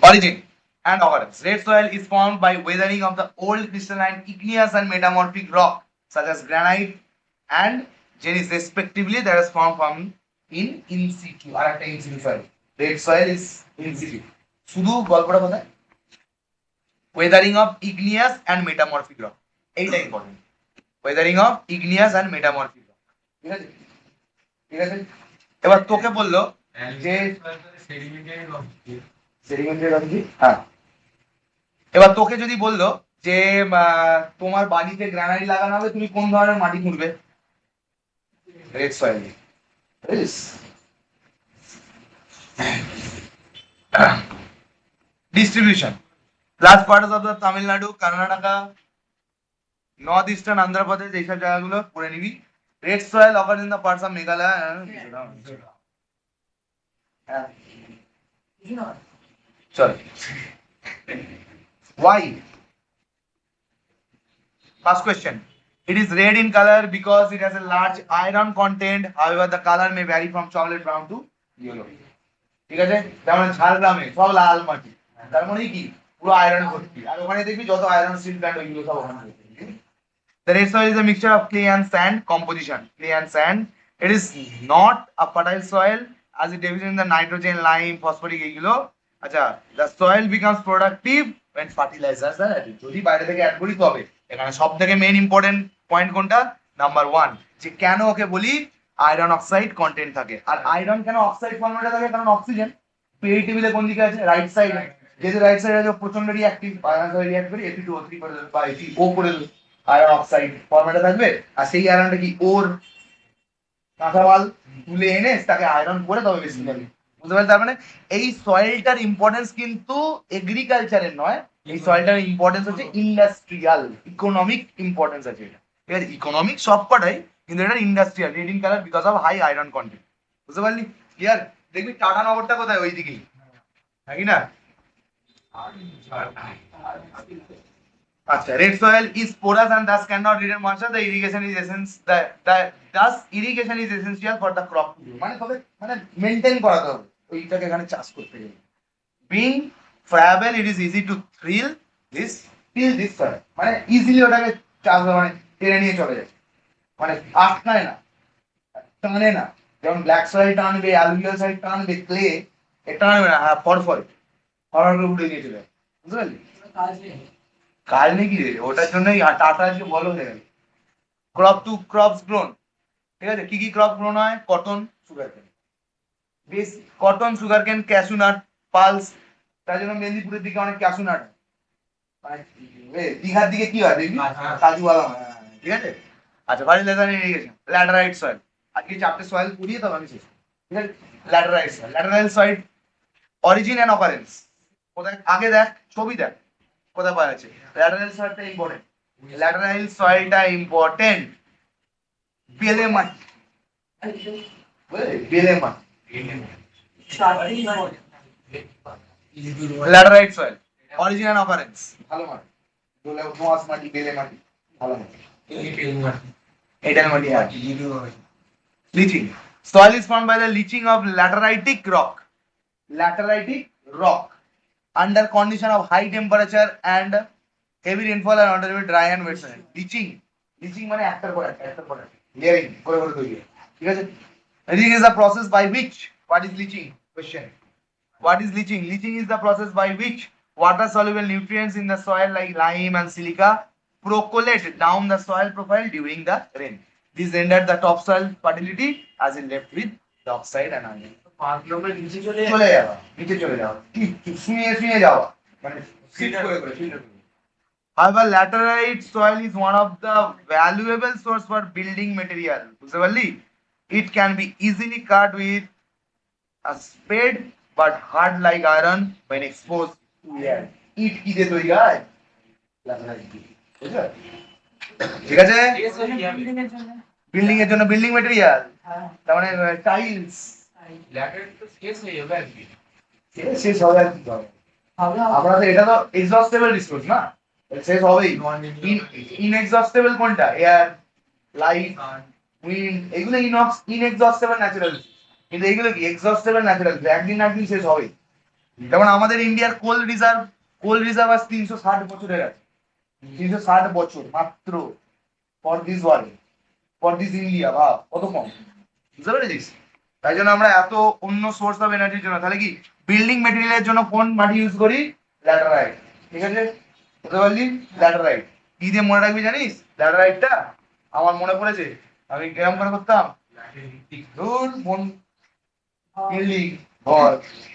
Origin and occurrence. Red soil is formed by weathering of the old crystalline igneous and metamorphic rock such as granite and gneiss respectively that is formed in situ. আর একটা in situ soil. Red soil is in situ. শুধু গল্পটা কোথায়? Weathering of igneous and metamorphic rock. এইটা important. Weathering of igneous and metamorphic rock. ঠিক আছে? ঠিক আছে? এবার তোকে বললো যে সেডিমেন্টারি রক কি? হ্যাঁ। এবার তোকে যদি বললো যে তোমার বাড়িতে গ্রানাইট লাগানো হবে, তুমি কোন ধরনের মাটি খুঁড়বে, red soil. Distribution, large parts of the Tamil Nadu, Karnataka, north eastern Andhra Pradesh, এইসব জায়গাগুলো পড়ে নিবি। Red soil occur in the parts of Meghalaya, চল why. First question. It is red in color because it has a large iron content. However, the color may vary from chocolate brown to yellow. ঠিক আছে, যেমন ঝাড়গ্রামে সব লাল মাটি, তার মানে কি পুরো আয়রন ভর্তি, আর ওখানে দেখবি যত আয়রন স্টিল প্ল্যান্ট ওইগুলো সব ওখানে। The red soil is a mixture of clay and sand composition. Clay and sand. It is not a fertile soil as it deficient in the nitrogen, lime, phosphoric এগুলো। আচ্ছা, the soil becomes productive when fertilizers are added. যদি বাইরে থেকে add করি তবে। এখানে সবথেকে main important point কোনটা, নাম্বার 1, যে কেন ওকে বলি আয়রন অক্সাইড কন্টেন্ট থাকে। আর আয়রন কেন অক্সাইড ফর্মেটে থাকে, কারণ অক্সিজেন পেরিয়ড টেবিলে কোন দিকে আছে, রাইট সাইডে, যেহেতু রাইট সাইডে আছে প্রচন্ড রিঅ্যাক্টিভ, আয়রন সাথে রিঅ্যাক্ট করে Fe2O3 করে দেবে বা FeO করে দেবে, আয়রন অক্সাইড ফর্মেটে থাকবে। আর সেই আয়রনটা কি ওর কাঁচামাল তুলে এনে তাকে আয়রন করে তবে বেশি যাবে, বুঝতে পারলে। তার মানে এই সয়েলটার ইম্পর্টেন্স কিন্তু এগ্রিকালচারের নয়, এই সয়েলটার ইম্পর্টেন্স হচ্ছে ইন্ডাস্ট্রিয়াল, ইকোনমিক ইম্পর্টেন্স আছে এটা, ঠিক আছে, ইকোনমিক সব কটাই, কিন্তু এটা industrial, red in colour because of high iron content, বুঝতে পারলি, ক্লিয়ার। দেখবি টাটা নগরটা কোথায়, ওই দিকেই, নাকি না। আচ্ছা, red soil is porous and thus cannot retain moisture. The irrigation is thus irrigation is essential for the crop. মানে তবে মানে মেইনটেইন করাতে হবে ওইটাকে এখানে চাষ করতে গেলে। Being friable, it is easy to till this soil. মানে ইজিলি ওটাকে চাষ মানে টেনে নিয়ে চলে যায়, মানে আটকায় না, টানে না, যেমন ব্ল্যাক সয়েল টানবে, অ্যালুভিয়াল সয়েল টানবে, ক্লে এটা টানবে না, হ্যাঁ ফরফর করে উড়ে নিয়ে চলে যায়, বুঝতে পারলি। কাজ নেই কি রে, ওটার জন্যই টাটা আজকে বলো হয়ে গেল। ক্রপ টু ক্রপস গ্রোন, ঠিক আছে, কি কি ক্রপ গ্রোন হয়, কটন, সুগার কেন, বেশ কটন, সুগার কেন, ক্যাশু নাট, পালস, তার জন্য মেদিনীপুরের দিকে অনেক ক্যাশু নাট, মানে দীঘার দিকে কি হয় দেখবি কাজু বাদাম, ঠিক আছে। আচ্ছা, ফার্টিলাইজার ইরিগেশন, ল্যাটেরাইট সয়েল, আজকে 4টে সয়েল পুড়িয়ে তবে আমি শেষ, ঠিক আছে। Laterite soil, laterite soil, origin and occurrence, কোথায় আগে দেখ, ছবি দেখ কোথায় পাওয়া যাচ্ছে, ল্যাটেরাইট সয়েলটা ইম্পর্টেন্ট, ল্যাটেরাইট সয়েলটা ইম্পর্টেন্ট, বেলে মাটি, বেলে মাটি, laterite soil, origin and occurrence, ভালো মাটি, দোআঁশ মাটি, বেলে মাটি, ভালো মাটি, এঁটেল মাটি, lynching, soil is formed by the leaching of lateritic rock, lateritic rock under condition of high temperature and heavy rainfall and alternate dry and wet soil. Leaching মানে একটার পর একটা লেয়ারিং করে করে তৈরি হয়। ঠিক আছে, leaching is the process by which, what is leaching question, what is leaching? Leaching is the process by which water soluble nutrients in the soil like lime and silica percolate down the soil profile during the rain. This rendered the topsoil fertility as in left with the oxide and iron. চলে যাওয়া, নিচে চলে যাওয়া, শুয়ে যাওয়া, মানে sit করে করে filter করে। However, laterite soil is one of the valuable source for building material. বুঝতে পারলি? It can be easily cut with a spade but hard like iron when exposed to air. ইট কি দিয়ে তৈরি হয়? laterite দিয়ে। বুঝলে? ঠিক আছে? বিল্ডিং এর জন্য বিল্ডিং ম্যাটেরিয়াল, তার মানে টাইলস। ল্যাটারাইট তো শেষ হয়ে যাবে আর কি, শেষ হবে আর কি হবে, আমরা তো এটা তো এক্সহস্টেবল রিসোর্স না, শেষ হবেই। ইনএক্সহস্টেবল কোনটা? এয়ার, লাইট, উইন্ড, এগুলো ইনএক্সহস্টেবল ন্যাচারাল, কিন্তু এগুলো কি এক্সহস্টেবল ন্যাচারাল, একদিন না একদিন শেষ হবেই। যেমন আমাদের ইন্ডিয়ার কোল রিজার্ভ আজ 360 বছরের আছে, 360 বছর মাত্র for this world, for this India. ভাব কত কম, বুঝতে পেরেছিস? তাই জন্য আমরা এত অন্য সোর্স অফ এনার্জির জন্য, তাহলে কি বিল্ডিং মেটেরিয়ালের জন্য কোন মাটি ইউজ করি? ল্যাটেরাইট। ঠিক আছে, বুঝতে পারলি? ল্যাটেরাইট কি দিয়ে মনে রাখবি জানিস? ল্যাটেরাইটটা আমার মনে পড়েছে, আমি কেমন করে করতাম, ধুর মন, বিল্ডিং ঘর,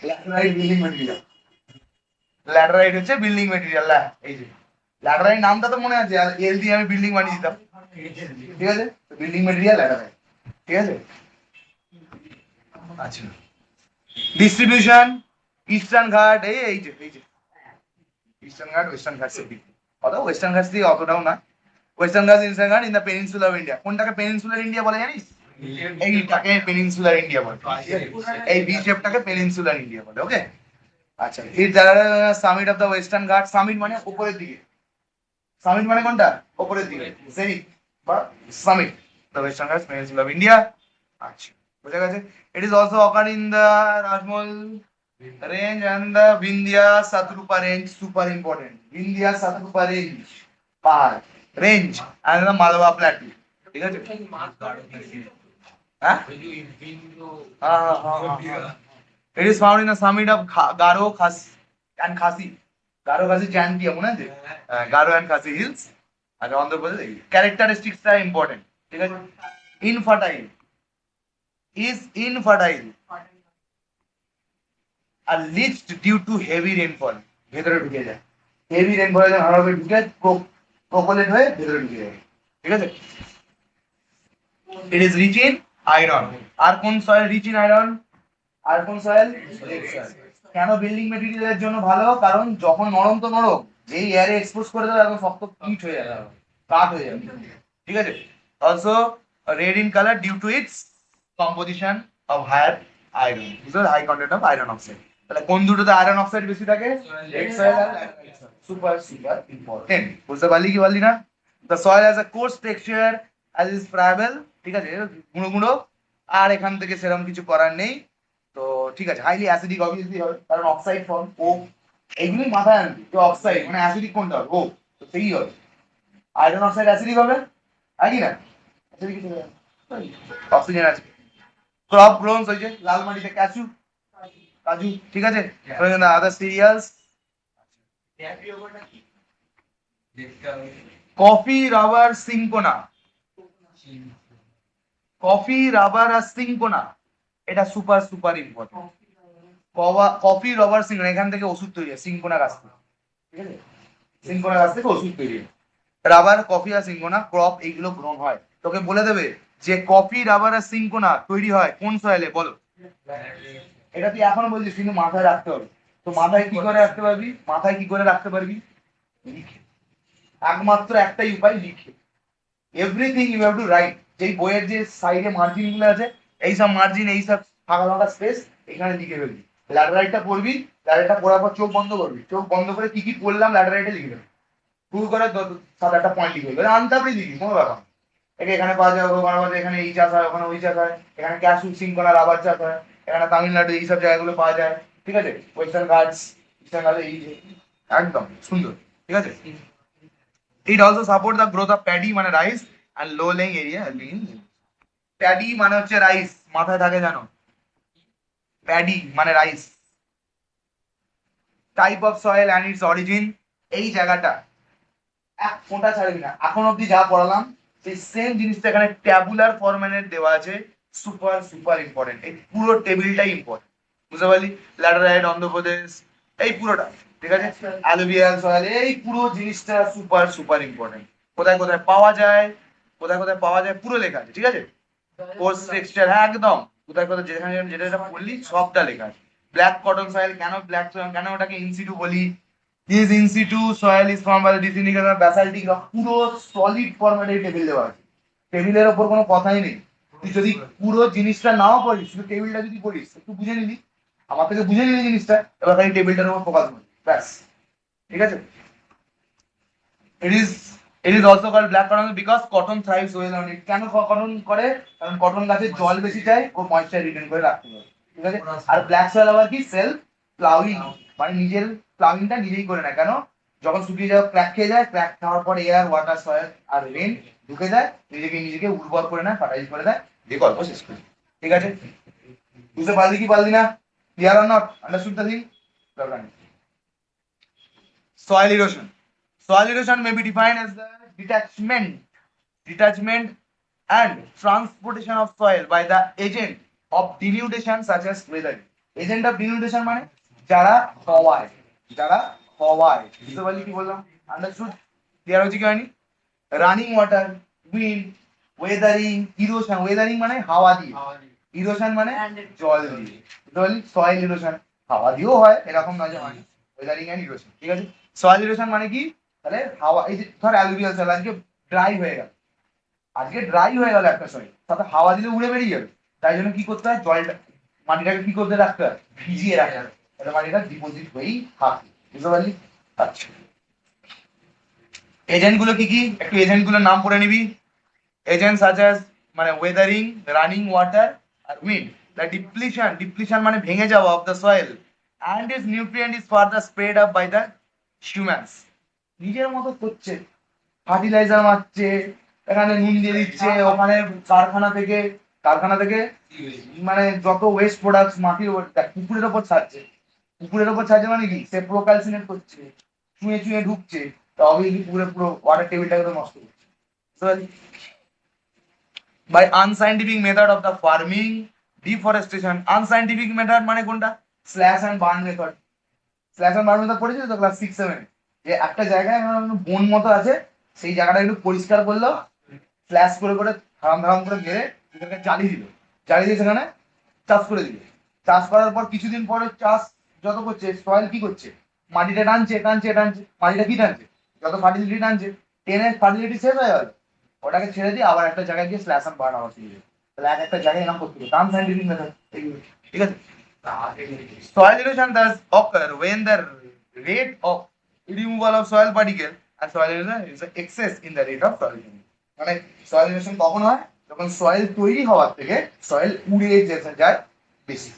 ল্যাটেরাইট বিল্ডিং মেটেরিয়াল, ল্যাটেরাইট হচ্ছে বিল্ডিং মেটেরিয়াল। এই যে ল্যাটেরাইট নামটা তো মনে আছে, আর এল দিয়ে আমি বিল্ডিং বানিয়ে দিতাম। ঠিক আছে, বিল্ডিং মেটেরিয়াল ল্যাটেরাইট। ঠিক আছে, আচ্ছা ডিস্ট্রিবিউশন ইস্টার্ন ঘাট, এই যে ইস্টার্ন ঘাট ওয়েস্টার্ন ঘাট সেদিক, অতটা ওয়েস্টার্ন ঘাট দিয়ে অতটাও না, ওয়েস্টার্ন ঘাট ইস্টার্ন ঘাট in the peninsula of India. কোনটাকে পেনিনসুলার ইন্ডিয়া বলে জানিস? এইটাকে পেনিনসুলার ইন্ডিয়া বলে, এই বি শেপটাকে পেনিনসুলার ইন্ডিয়া বলে। ওকে, আচ্ছা এর যারা সামিট অফ দ্য ওয়েস্টার্ন ঘাট, সামিট মানে উপরের দিকে, সামিট মানে কোনটা? উপরের দিকে, সেই বা সামিট দ্য ওয়েস্টার্ন ঘাট পেনিনসুলা অফ ইন্ডিয়া। আচ্ছা বোঝা গেছে। It is also occur in the Rajmahal range and the Vindhya Satrupa range, super important. Vindhya Satrupa range, পাহাড় range and the Malwa plateau. ঠিক আছে? হ্যাঁ? It is found in the summit of Garo and Khasi. Garo Khasi Jantia মনে আছে? Garo and Khasi hills. R Andhra Pradesh. Characteristics are important. ঠিক আছে? Infertile is infertile আর leached due to heavy rainfall, ভেতরে ঢুকে যায়, হেভি রেনফলে যখন হাওয়া ঢুকে প্রকলেট হয়ে ভেতরে ঢুকে যায়। ঠিক আছে, it is rich in iron. আর কোন সয়েল রিচ ইন আয়রন? আর কোন সয়েল? কেন বিল্ডিং মেটেরিয়ালের জন্য ভালো? কারণ যখন নরম তো নরম, যেই এয়ারে এক্সপোজ করে দেবে এখন শক্ত কিট হয়ে যাবে, কাট হয়ে যাবে। ঠিক আছে, also red in colour due to its composition of higher iron, high content of iron oxide. তাহলে কোন দুটোতে আয়রন অক্সাইড বেশি থাকে? Super important. বুঝতে পারলি কি পারলি না? The soil has a coarse texture as is friable. ঠিক আছে, গুঁড়ো গুঁড়ো, আর এখান থেকে সেরকম কিছু করার নেই। তো ঠিক আছে, হাইলি অ্যাসিডিক অবভিয়াসলি হবে, কারণ অক্সাইড ফর্ম ও, এইগুলি মাথায় আনবি যে অক্সাইড মানে অ্যাসিডিক কোনটা হবে? ও, তো সেই হবে। আয়রন অক্সাইড অ্যাসিডিক হবে, কি না? অক্সিজেন আছে। ক্রপ গ্রোনস হয়েছে লাল মাটিতে কাজু, ঠিক আছে, other cereals. Coffee, rubber, cinchona, coffee, rubber আর সিঙ্কোনা, এটা super important. Coffee, rubber, cinchona, এখান থেকে ওষুধ তৈরি হয় সিঙ্কোনা গাছ থেকে। ঠিক আছে, সিঙ্কোনা গাছ থেকে ওষুধ তৈরি হয়। রাবার, কফি আর সিঙ্কোনা ক্রপ, এইগুলো গ্রোন হয়। তোকে বলে দেবে যে কফি, রাবার আর সিঙ্কোনা তৈরি হয় কোন সয়েলে, বলো। এটা তুই এখন বলছিস, কিন্তু মাথায় রাখতে হবে। তো মাথায় কি করে রাখতে পারবি? মাথায় কি করে রাখতে পারবি? লিখে। একমাত্র একটাই উপায়, লিখে। Everything you have to write. যেই বইয়ের যে সাইডে মার্জিন গুলো আছে, এইসব মার্জিন, এইসব ফাঁকা ফাঁকা স্পেস, এখানে লিখে ফেলবি। ল্যাটেরাইটটা পড়বি, ল্যাটেরাইটটা পড়ার পর চোখ বন্ধ করবি, চোখ বন্ধ করে কি কি পড়লাম ল্যাটেরাইটে লিখে দেবে। শুরু করে 7-8টা পয়েন্ট লিখে দেবে, আনতে আপনি লিখি, কোনো ব্যাপার না। এখানে পাওয়া যায়, ওখানে পাওয়া যায়, এখানে এই চাষ হয়, ওখানে ওই চাষ হয়, এখানে ক্যাশু, সিঙ্কোনা, রাবার চাষ হয়, এখানে তামিলনাড়ু, এইসব জায়গাগুলো পাওয়া যায়। ঠিক আছে, ওয়েস্টার্ন ঘাটস, ইস্টার্ন ঘাটস, এই যে একদম সুন্দর, ঠিক আছে। It also support the growth of paddy মানে rice and low laying area been. Paddy মানে হচ্ছে রাইস, মাথায় থাকে জানো, প্যাডি মানে rice. Type of soil and its origin, এই জায়গাটা এক ফোঁটা ছাড়বি না, এখন অব্দি যা পড়ালাম সেই সেম জিনিসটা এখানে ট্যাবুলার ফরম্যাটে দেওয়া আছে। সুপার সুপার ইম্পর্টেন্ট, এই পুরো টেবিলটাই ইম্পর্টেন্ট, বুঝতে পারলি? ল্যাটেরাইট, অন্ধ্রপ্রদেশ, এই পুরোটা, ঠিক আছে। অ্যালুভিয়াল সয়েল, এই পুরো জিনিসটা সুপার সুপার ইম্পর্টেন্ট। কোথায় কোথায় পাওয়া যায়, কোথায় কোথায় পাওয়া যায় পুরো লেখা আছে, ঠিক আছে। কোর্স টেক্সচার, হ্যাঁ একদম, কোথায় কোথায় যেখানে যেটা যেটা বললি সবটা লেখা আছে। ব্ল্যাক কটন সয়েল, কেন ব্ল্যাক সয়েল, কেন ওটাকে ইনসিটু বলি? This in situ soil is formed by the disintegration of basaltic rock, পুরো সলিড ফরম্যাটে টেবিল দেওয়া আছে, টেবিলের ওপর কোনো কথাই নেই। তুই যদি পুরো জিনিসটা নাও পড়িস, শুধু টেবিলটা যদি পড়িস, একটু বুঝে নিলি, আমার থেকে বুঝে নিলি জিনিসটা, এবার খালি টেবিলটার উপর ফোকাস করবি, ব্যাস, ঠিক আছে। It is also called black cotton because cotton thrives well on it. কেন কটন করে? কারণ কটন গাছে জল বেশি চাই, ও ময়েশ্চার রিটেন করে রাখতে পারে, ঠিক আছে। আর ব্ল্যাক সয়েল আবার কি, সেলফ প্লাউইং, মানে নিজের প্লাউইংটা নিজেই করে নেয়। কেন? যখন শুকিয়ে যাওয়া ক্র্যাক খেয়ে যায়, ক্র্যাক খাওয়ার পর এয়ার, ওয়াটার, সয়েল আর রেন ঢুকে যায়, নিজেকে নিজেকে উর্বর করে নেয়, ফার্টাইল করে দেয়, দিয়ে গল্প শেষ করে, ঠিক আছে। বুঝতে পারলি কি পারলি না? Clear or not? Understood the thing? Soil erosion. Soil erosion may be defined as the detachment and transportation of soil by the agent of denudation such as weathering. Agent of denudation মানে যারা হওয়ায়, যারা হওয়ায়, বুঝতে পারলি কি বললাম? Understood? Clear হচ্ছে কি হয়নি? Running water, wind, Wuthering, erosion, Wuthering মানে হাওয়া দিয়ে, ইরোশন মানে জল দিয়ে, বুঝতে পারলি? সয়েল ইরোশন হাওয়া দিয়েও হয়, এরকম নয় যে হয় না। ওয়েদারিং এন্ড ইরোশন, ঠিক আছে। সয়েল ইরোশন মানে কি? তাহলে হাওয়া, এই যে ধর অ্যালুভিয়াল সয়েল আজকে ড্রাই হয়ে গেল, আজকে ড্রাই হয়ে গেল একটা সয়েল, তাতে হাওয়া দিলে উড়ে বেরিয়ে যাবে। তাই জন্য কি করতে হয়, জলটা, মাটিটাকে কি করতে রাখতে হয়, ভিজিয়ে রাখতে হয়, তাহলে মাটিটা ডিপোজিট হয়েই থাকে, বুঝতে পারলি? আচ্ছা, এজেন্ট গুলো কি কি, একটু এজেন্ট গুলোর নাম পড়ে নিবি। এজেন্ট সাচ অ্যাজ মানে ওয়েদারিং, রানিং ওয়াটার আর উইন্ড। দ্য ডিপ্লিশন মানে ভেঙে যাওয়া of the soil and is nutrient is further spread up by the humans. নিজের মতো করছে, ফার্টিলাইজার মারছে, এখানে নুন দিয়ে দিচ্ছে, ওখানে কারখানা থেকে মানে যত ওয়েস্ট প্রোডাক্টস মাটির ওপর, পুকুরের ওপর ছাড়ছে, পুকুরের ওপর ছাড়ছে মানে কি, সে প্রোক্যালসিনেট করছে, চুঁয়ে চুঁয়ে ঢুকছে, তবে কি পুরো পুরো ওয়াটার টেবিলটাকে তো নষ্ট করছে। By unscientific method of the farming, deforestation. Unscientific method মানে কোনটা? Slash and burn method. Slash and burn method পড়েছিস তো ক্লাস 6-7? যে একটা জায়গায় বন মতো আছে, সেই জায়গাটা একটু পরিষ্কার করলো, স্ল্যাশ করে করে ধারাম ধারাম করে মেরে সেটাকে জ্বালিয়ে দিল, জ্বালিয়ে দিয়ে সেখানে চাষ করে দিল। চাষ করার পর কিছুদিন পরে চাষ যত করছে, সয়েল কি করছে, মাটিটা টানছে টানছে টানছে, মাটিটা কি টানছে, যত ফার্টিলিটি টানছে, টেনে ফার্টিলিটি শেষ হয়ে গেল, ওটাকে ছেড়ে দিয়ে আবার একটা জায়গায় গিয়ে স্ল্যাশ এন্ড বার্ন আবার শিখে যাবে। তাহলে এক একটা জায়গায় এরকম করতে হবে, টার্মস সাইন্টিফিক মেথড এগুলো, ঠিক আছে। Soil erosion does occur when the rate of removal of soil particle and soil erosion is excess in the rate of soil erosion. মানে soil erosion কখন হয়, যখন সয়েল তৈরি হওয়ার থেকে সয়েল উড়ে যেতে যায় বেশি,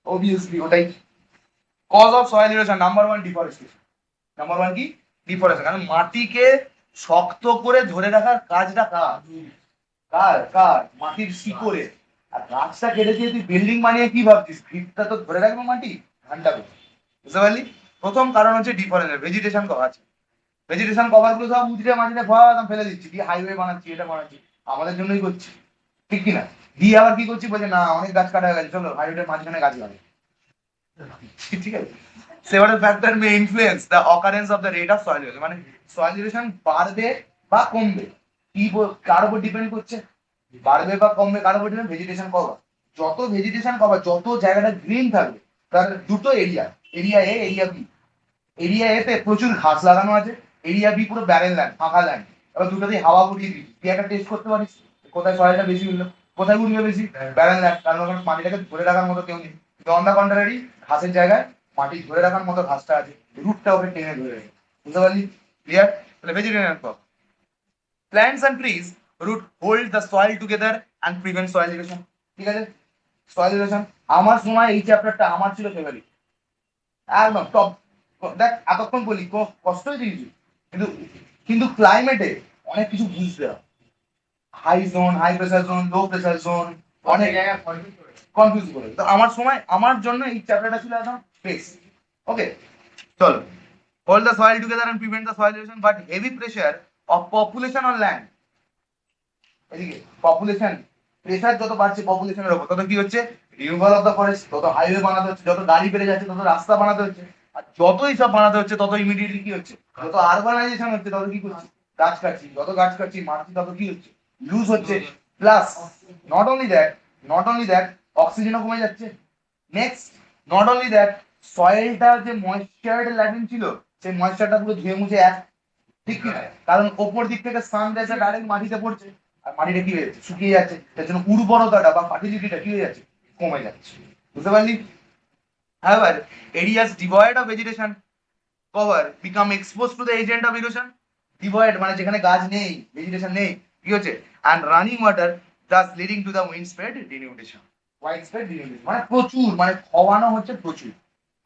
obviously ওটাই cause of soil erosion. Number one, deforestation. Number one কি, ডিফরেস্টেশন। কারণ মাটিকে শক্ত করে ধরে রাখার কাজটা কার, কার কার মাটির শিকড়ে। আর গাছটা কেটে দিয়ে তুই বিল্ডিং বানিয়ে কি ভাবছিস, ভিতটা তো ধরে রাখবে মাটি, ঘন্টা করে, বুঝতে পারলি? প্রথম কারণ হচ্ছে ডিফরেন্স, ভেজিটেশন কভার আছে, ভেজিটেশন কভার গুলো সব উঠে মাটিতে ভরা ফেলে দিচ্ছি, দিয়ে হাইওয়ে বানাচ্ছি, এটা বানাচ্ছি, আমাদের জন্যই করছি, ঠিক কিনা? দিয়ে আবার কি করছি, বলছে না অনেক গাছ কাটা হয়ে গেছে, চলো হাইওয়ের মাঝখানে গাছ লাগে, ঠিক আছে। Several factors may influence the occurrence of the rate of soil erosion, মানে soil erosion বাড়বে বা কমবে, কি কার উপর ডিপেন্ড করছে, বাড়বে বা কমবে কার উপর ডিপেন্ড, ভেজিটেশন কভার। যত ভেজিটেশন কভার, যত জায়গাটা গ্রিন থাকবে, তার দুটো এরিয়া, এরিয়া এ, এরিয়া বি। এরিয়া এ তে প্রচুর ঘাস লাগানো আছে, এরিয়া বি পুরো ব্যারেল ল্যান্ড, ফাঁকা ল্যান্ড। এবার দুটোতেই হাওয়া ফুটিয়ে দিবি, তুই একটা টেস্ট করতে পারিস কোথায় সয়েলটা বেশি উঠলো, কোথায় উঠবে বেশি, ব্যারেল ল্যান্ড, কারণ ওখানে মাটিটাকে ধরে রাখার মতো কেউ নেই। অন দা কন্ট্রারি, ঘাসের জায়গায় মাটি ধরে রাখার মতো ঘাসটা আছে, রুটটা ওকে টেনে ধরে রাখে, বুঝতে পারলি? ক্লিয়ার? তাহলে vegetarian crop, plants and trees root hold the soil together and prevent soil erosion, ঠিক আছে। Soil erosion. আমার সময় এই চ্যাপ্টারটা আমার ছিল ফেভারিট, একদম টপ। দেখ এতক্ষণ বলি কষ্ট হয়েছে কিছু, কিন্তু কিন্তু ক্লাইমেটে অনেক কিছু বুঝতে হয়। High zone, high pressure zone, low pressure zone, অনেক জায়গায় কনফিউজ করে। তো আমার সময় আমার জন্য এই চ্যাপ্টারটা ছিল একদম বেস্ট। ওকে চলো, hold the soil together and prevent the soil erosion, but heavy pressure of population on land, এদিকে পপুলেশন প্রেসার যত বাড়ছে পপুলেশনের উপর, তত কি হচ্ছে, রিমুভাল অফ দ্য ফরেস্ট, তত হাইওয়ে বানাতে হচ্ছে, যত গাড়ি বেড়ে যাচ্ছে তত রাস্তা বানাতে হচ্ছে, আর যতই সব বানাতে হচ্ছে তত ইমিডিয়েটলি কি হচ্ছে, যত আরবানাইজেশন হচ্ছে তত কি করছে, গাছ কাটছি, যত গাছ কাটছি মাটি তত কি হচ্ছে, লুজ হচ্ছে। Plus not only that, not only that, অক্সিজেনও কমে যাচ্ছে। নেক্সট, নট অনলি দ্যাট, সয়েলটা যে ময়েশ্চার ল্যাটিন ছিল, সেই ময়েশ্চারটা পুরো ধুয়ে মুছে এক, ঠিক কি না? কারণ ওপর দিক থেকে সান রেজটা ডাইরেক্ট মাটিতে পড়ছে, আর মাটিটা কি হয়ে যাচ্ছে, শুকিয়ে যাচ্ছে, তার জন্য উর্বরতাটা বা ফার্টিলিটিটা কি হয়ে যাচ্ছে, কমে যাচ্ছে। বুঝতে পারলি? However, areas devoid of vegetation cover become exposed to the agent of erosion. Devoid মানে যেখানে গাছ নেই, ভেজিটেশন নেই, কি হচ্ছে, and running water thus leading to the windspread denudation. Widespread denudation মানে প্রচুর, মানে খাওয়ানো হচ্ছে প্রচুর,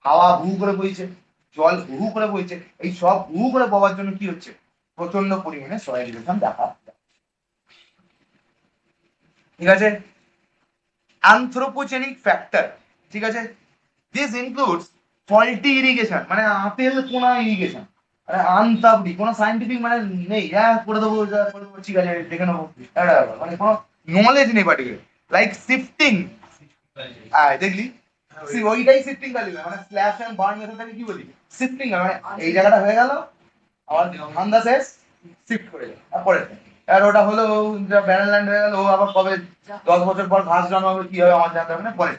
হাওয়া হু করে বইছে, জল হু করে বইছে, এই সব হু করে বওয়ার জন্য কি হচ্ছে, প্রচন্ড পরিমাণে সয়েল ইরোশন দেখা যাচ্ছে। ঠিক আছে, anthropogenic factor, ঠিক আছে, দিস ইনক্লুডস ফল্টি ইরিগেশন মানে আতেল কোনা ইরিগেশন, মানে আনতাবড়ি, কোনো সাইন্টিফিক মানে নেই, হ্যাঁ করে দেবো করে দেবো, ঠিক আছে দেখে নেবো, একটা ব্যাপার, মানে কোনো নলেজ নেই পার্টিকুলার, লাইক শিফটিং, দেখলি ওইটাই শিফটিং কালি, মানে স্ল্যাশ এন্ড বার্ন মেথডটাকে কি বলি, শিফটিং, মানে এই জায়গাটা হয়ে গেল আবার ধান্দা শেষ, শিফট করে যায় পরে, আর ওটা হলো ব্যানার ল্যান্ড হয়ে গেল, ও আবার কবে 10 বছর পর ঘাস জন্মাবে কি হবে আমার জানতে হবে না, পরে।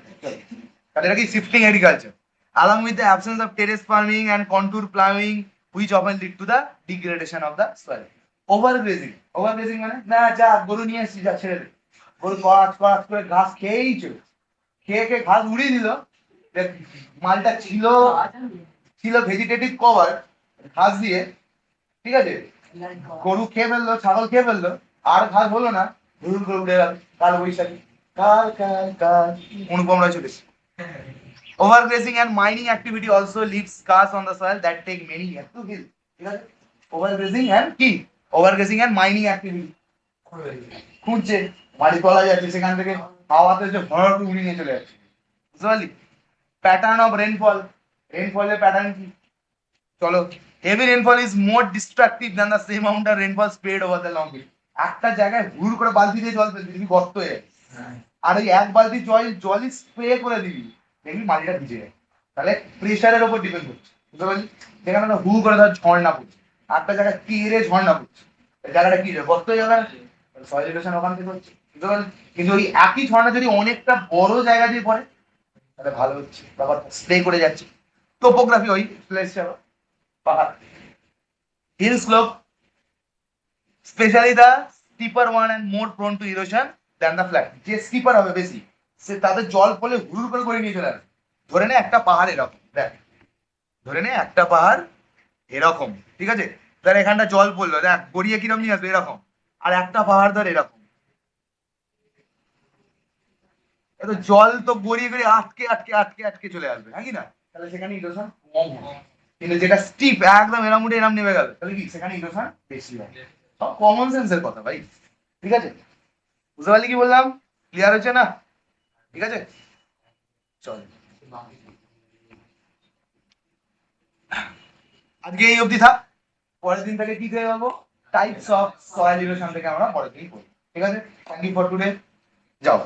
তাহলে এটা কি shifting agriculture, along with the absence of terrace farming and contour plowing which often lead to the degradation of the soil. Overgrazing, overgrazing মানে না যা গরু নিয়ে এসেছি যা ছেড়ে দে, গরু করাচ করাচ করে ঘাস খেয়েই চলে, খেয়ে খেয়ে ঘাস উড়িয়ে দিল, মালটা ছিল ছিল ভেজিটেটিভ কভার ঘাস দিয়ে, ঠিক আছে, গরু খেয়ে ফেললো, ছাগল খেয়ে ফেললো, আর ঘাস হলো না, হুড় করে উড়ে গেল, কাল বৈশাখী, কাল কাল কাল, অনুপম রায় চলেছে। Overgrazing and mining activity also leaves scars on the soil that take many years to heal. ঠিক আছে, overgrazing and কি, overgrazing and mining activity, খুঁজছে মাটি তোলা যাচ্ছে, সেখান থেকে হাওয়াতে যে ভর উড়িয়ে নিয়ে চলে যাচ্ছে। বুঝতে পারলি? প্যাটার্ন অফ রেনফল, রেনফলের প্যাটার্ন কি, চলো, heavy rainfall is more destructive than the same amount of rainfall spread over the long period. একটা জায়গায় হুড় করে বালতি দিয়ে জল ফেলবি, তুমি গর্ত হয়ে যাবে, আর ওই এক বালতি জলই স্প্রে করে দিবি, দেখবি মাটিটা ভিজে যায়। তাহলে প্রেশারের উপর ডিপেন্ড করছে, বুঝতে পারলি? যেখানে হু করে ধর ঝর্ণা পড়ছে, একটা জায়গায় তীরে ঝর্ণা পড়ছে, জায়গাটা কি গর্ত হয়ে যাবে, সয়েল ইরোশন ওখান থেকে হচ্ছে, বুঝতে পারলি? কিন্তু ওই একই ঝর্ণা যদি অনেকটা বড় জায়গা দিয়ে পড়ে তাহলে ভালো হচ্ছে, ব্যাপার স্প্রে করে যাচ্ছে। টোপোগ্রাফি ওই প্লেস, পাহাড়, hill slope, especially the steeper one and more prone to erosion than the flat. যে স্টিপার হবে বেশি, সে তাদের জল পড়লে হুড় করে করে নিয়ে চলে আসে। ধরে নে একটা পাহাড় এরকম, দেখ ধরে নে একটা পাহাড় এরকম, ঠিক আছে, তার এখানটা জল পড়লো, দেখ গড়িয়ে কিরম নিয়ে আসবে এরকম, আর একটা পাহাড় ধর এরকম, এত জল তো গড়িয়ে গড়িয়ে আটকে আটকে আটকে আটকে চলে আসবে, হ্যাঁ কি না? তাহলে সেখানে ইরোশন কম হয়। কিন্তু যেটা স্টিপ একদম এরম উঠে এরম নেমে গেল, তাহলে কি সেখানে ইরোশন বেশি হয়। সব কমন সেন্সের কথা ভাই, ঠিক আছে? বুঝতে পারলি কি বললাম? ক্লিয়ার হচ্ছে না? ঠিক আছে, চল আজকে এই অবধি থাক, পরের দিন থেকে কি থেকে পাবো, টাইপস অফ সয়েল ইরোশন থেকে আমরা পরের দিন করবো। ঠিক আছে, থ্যাংক ইউ ফর টুডে, যাও।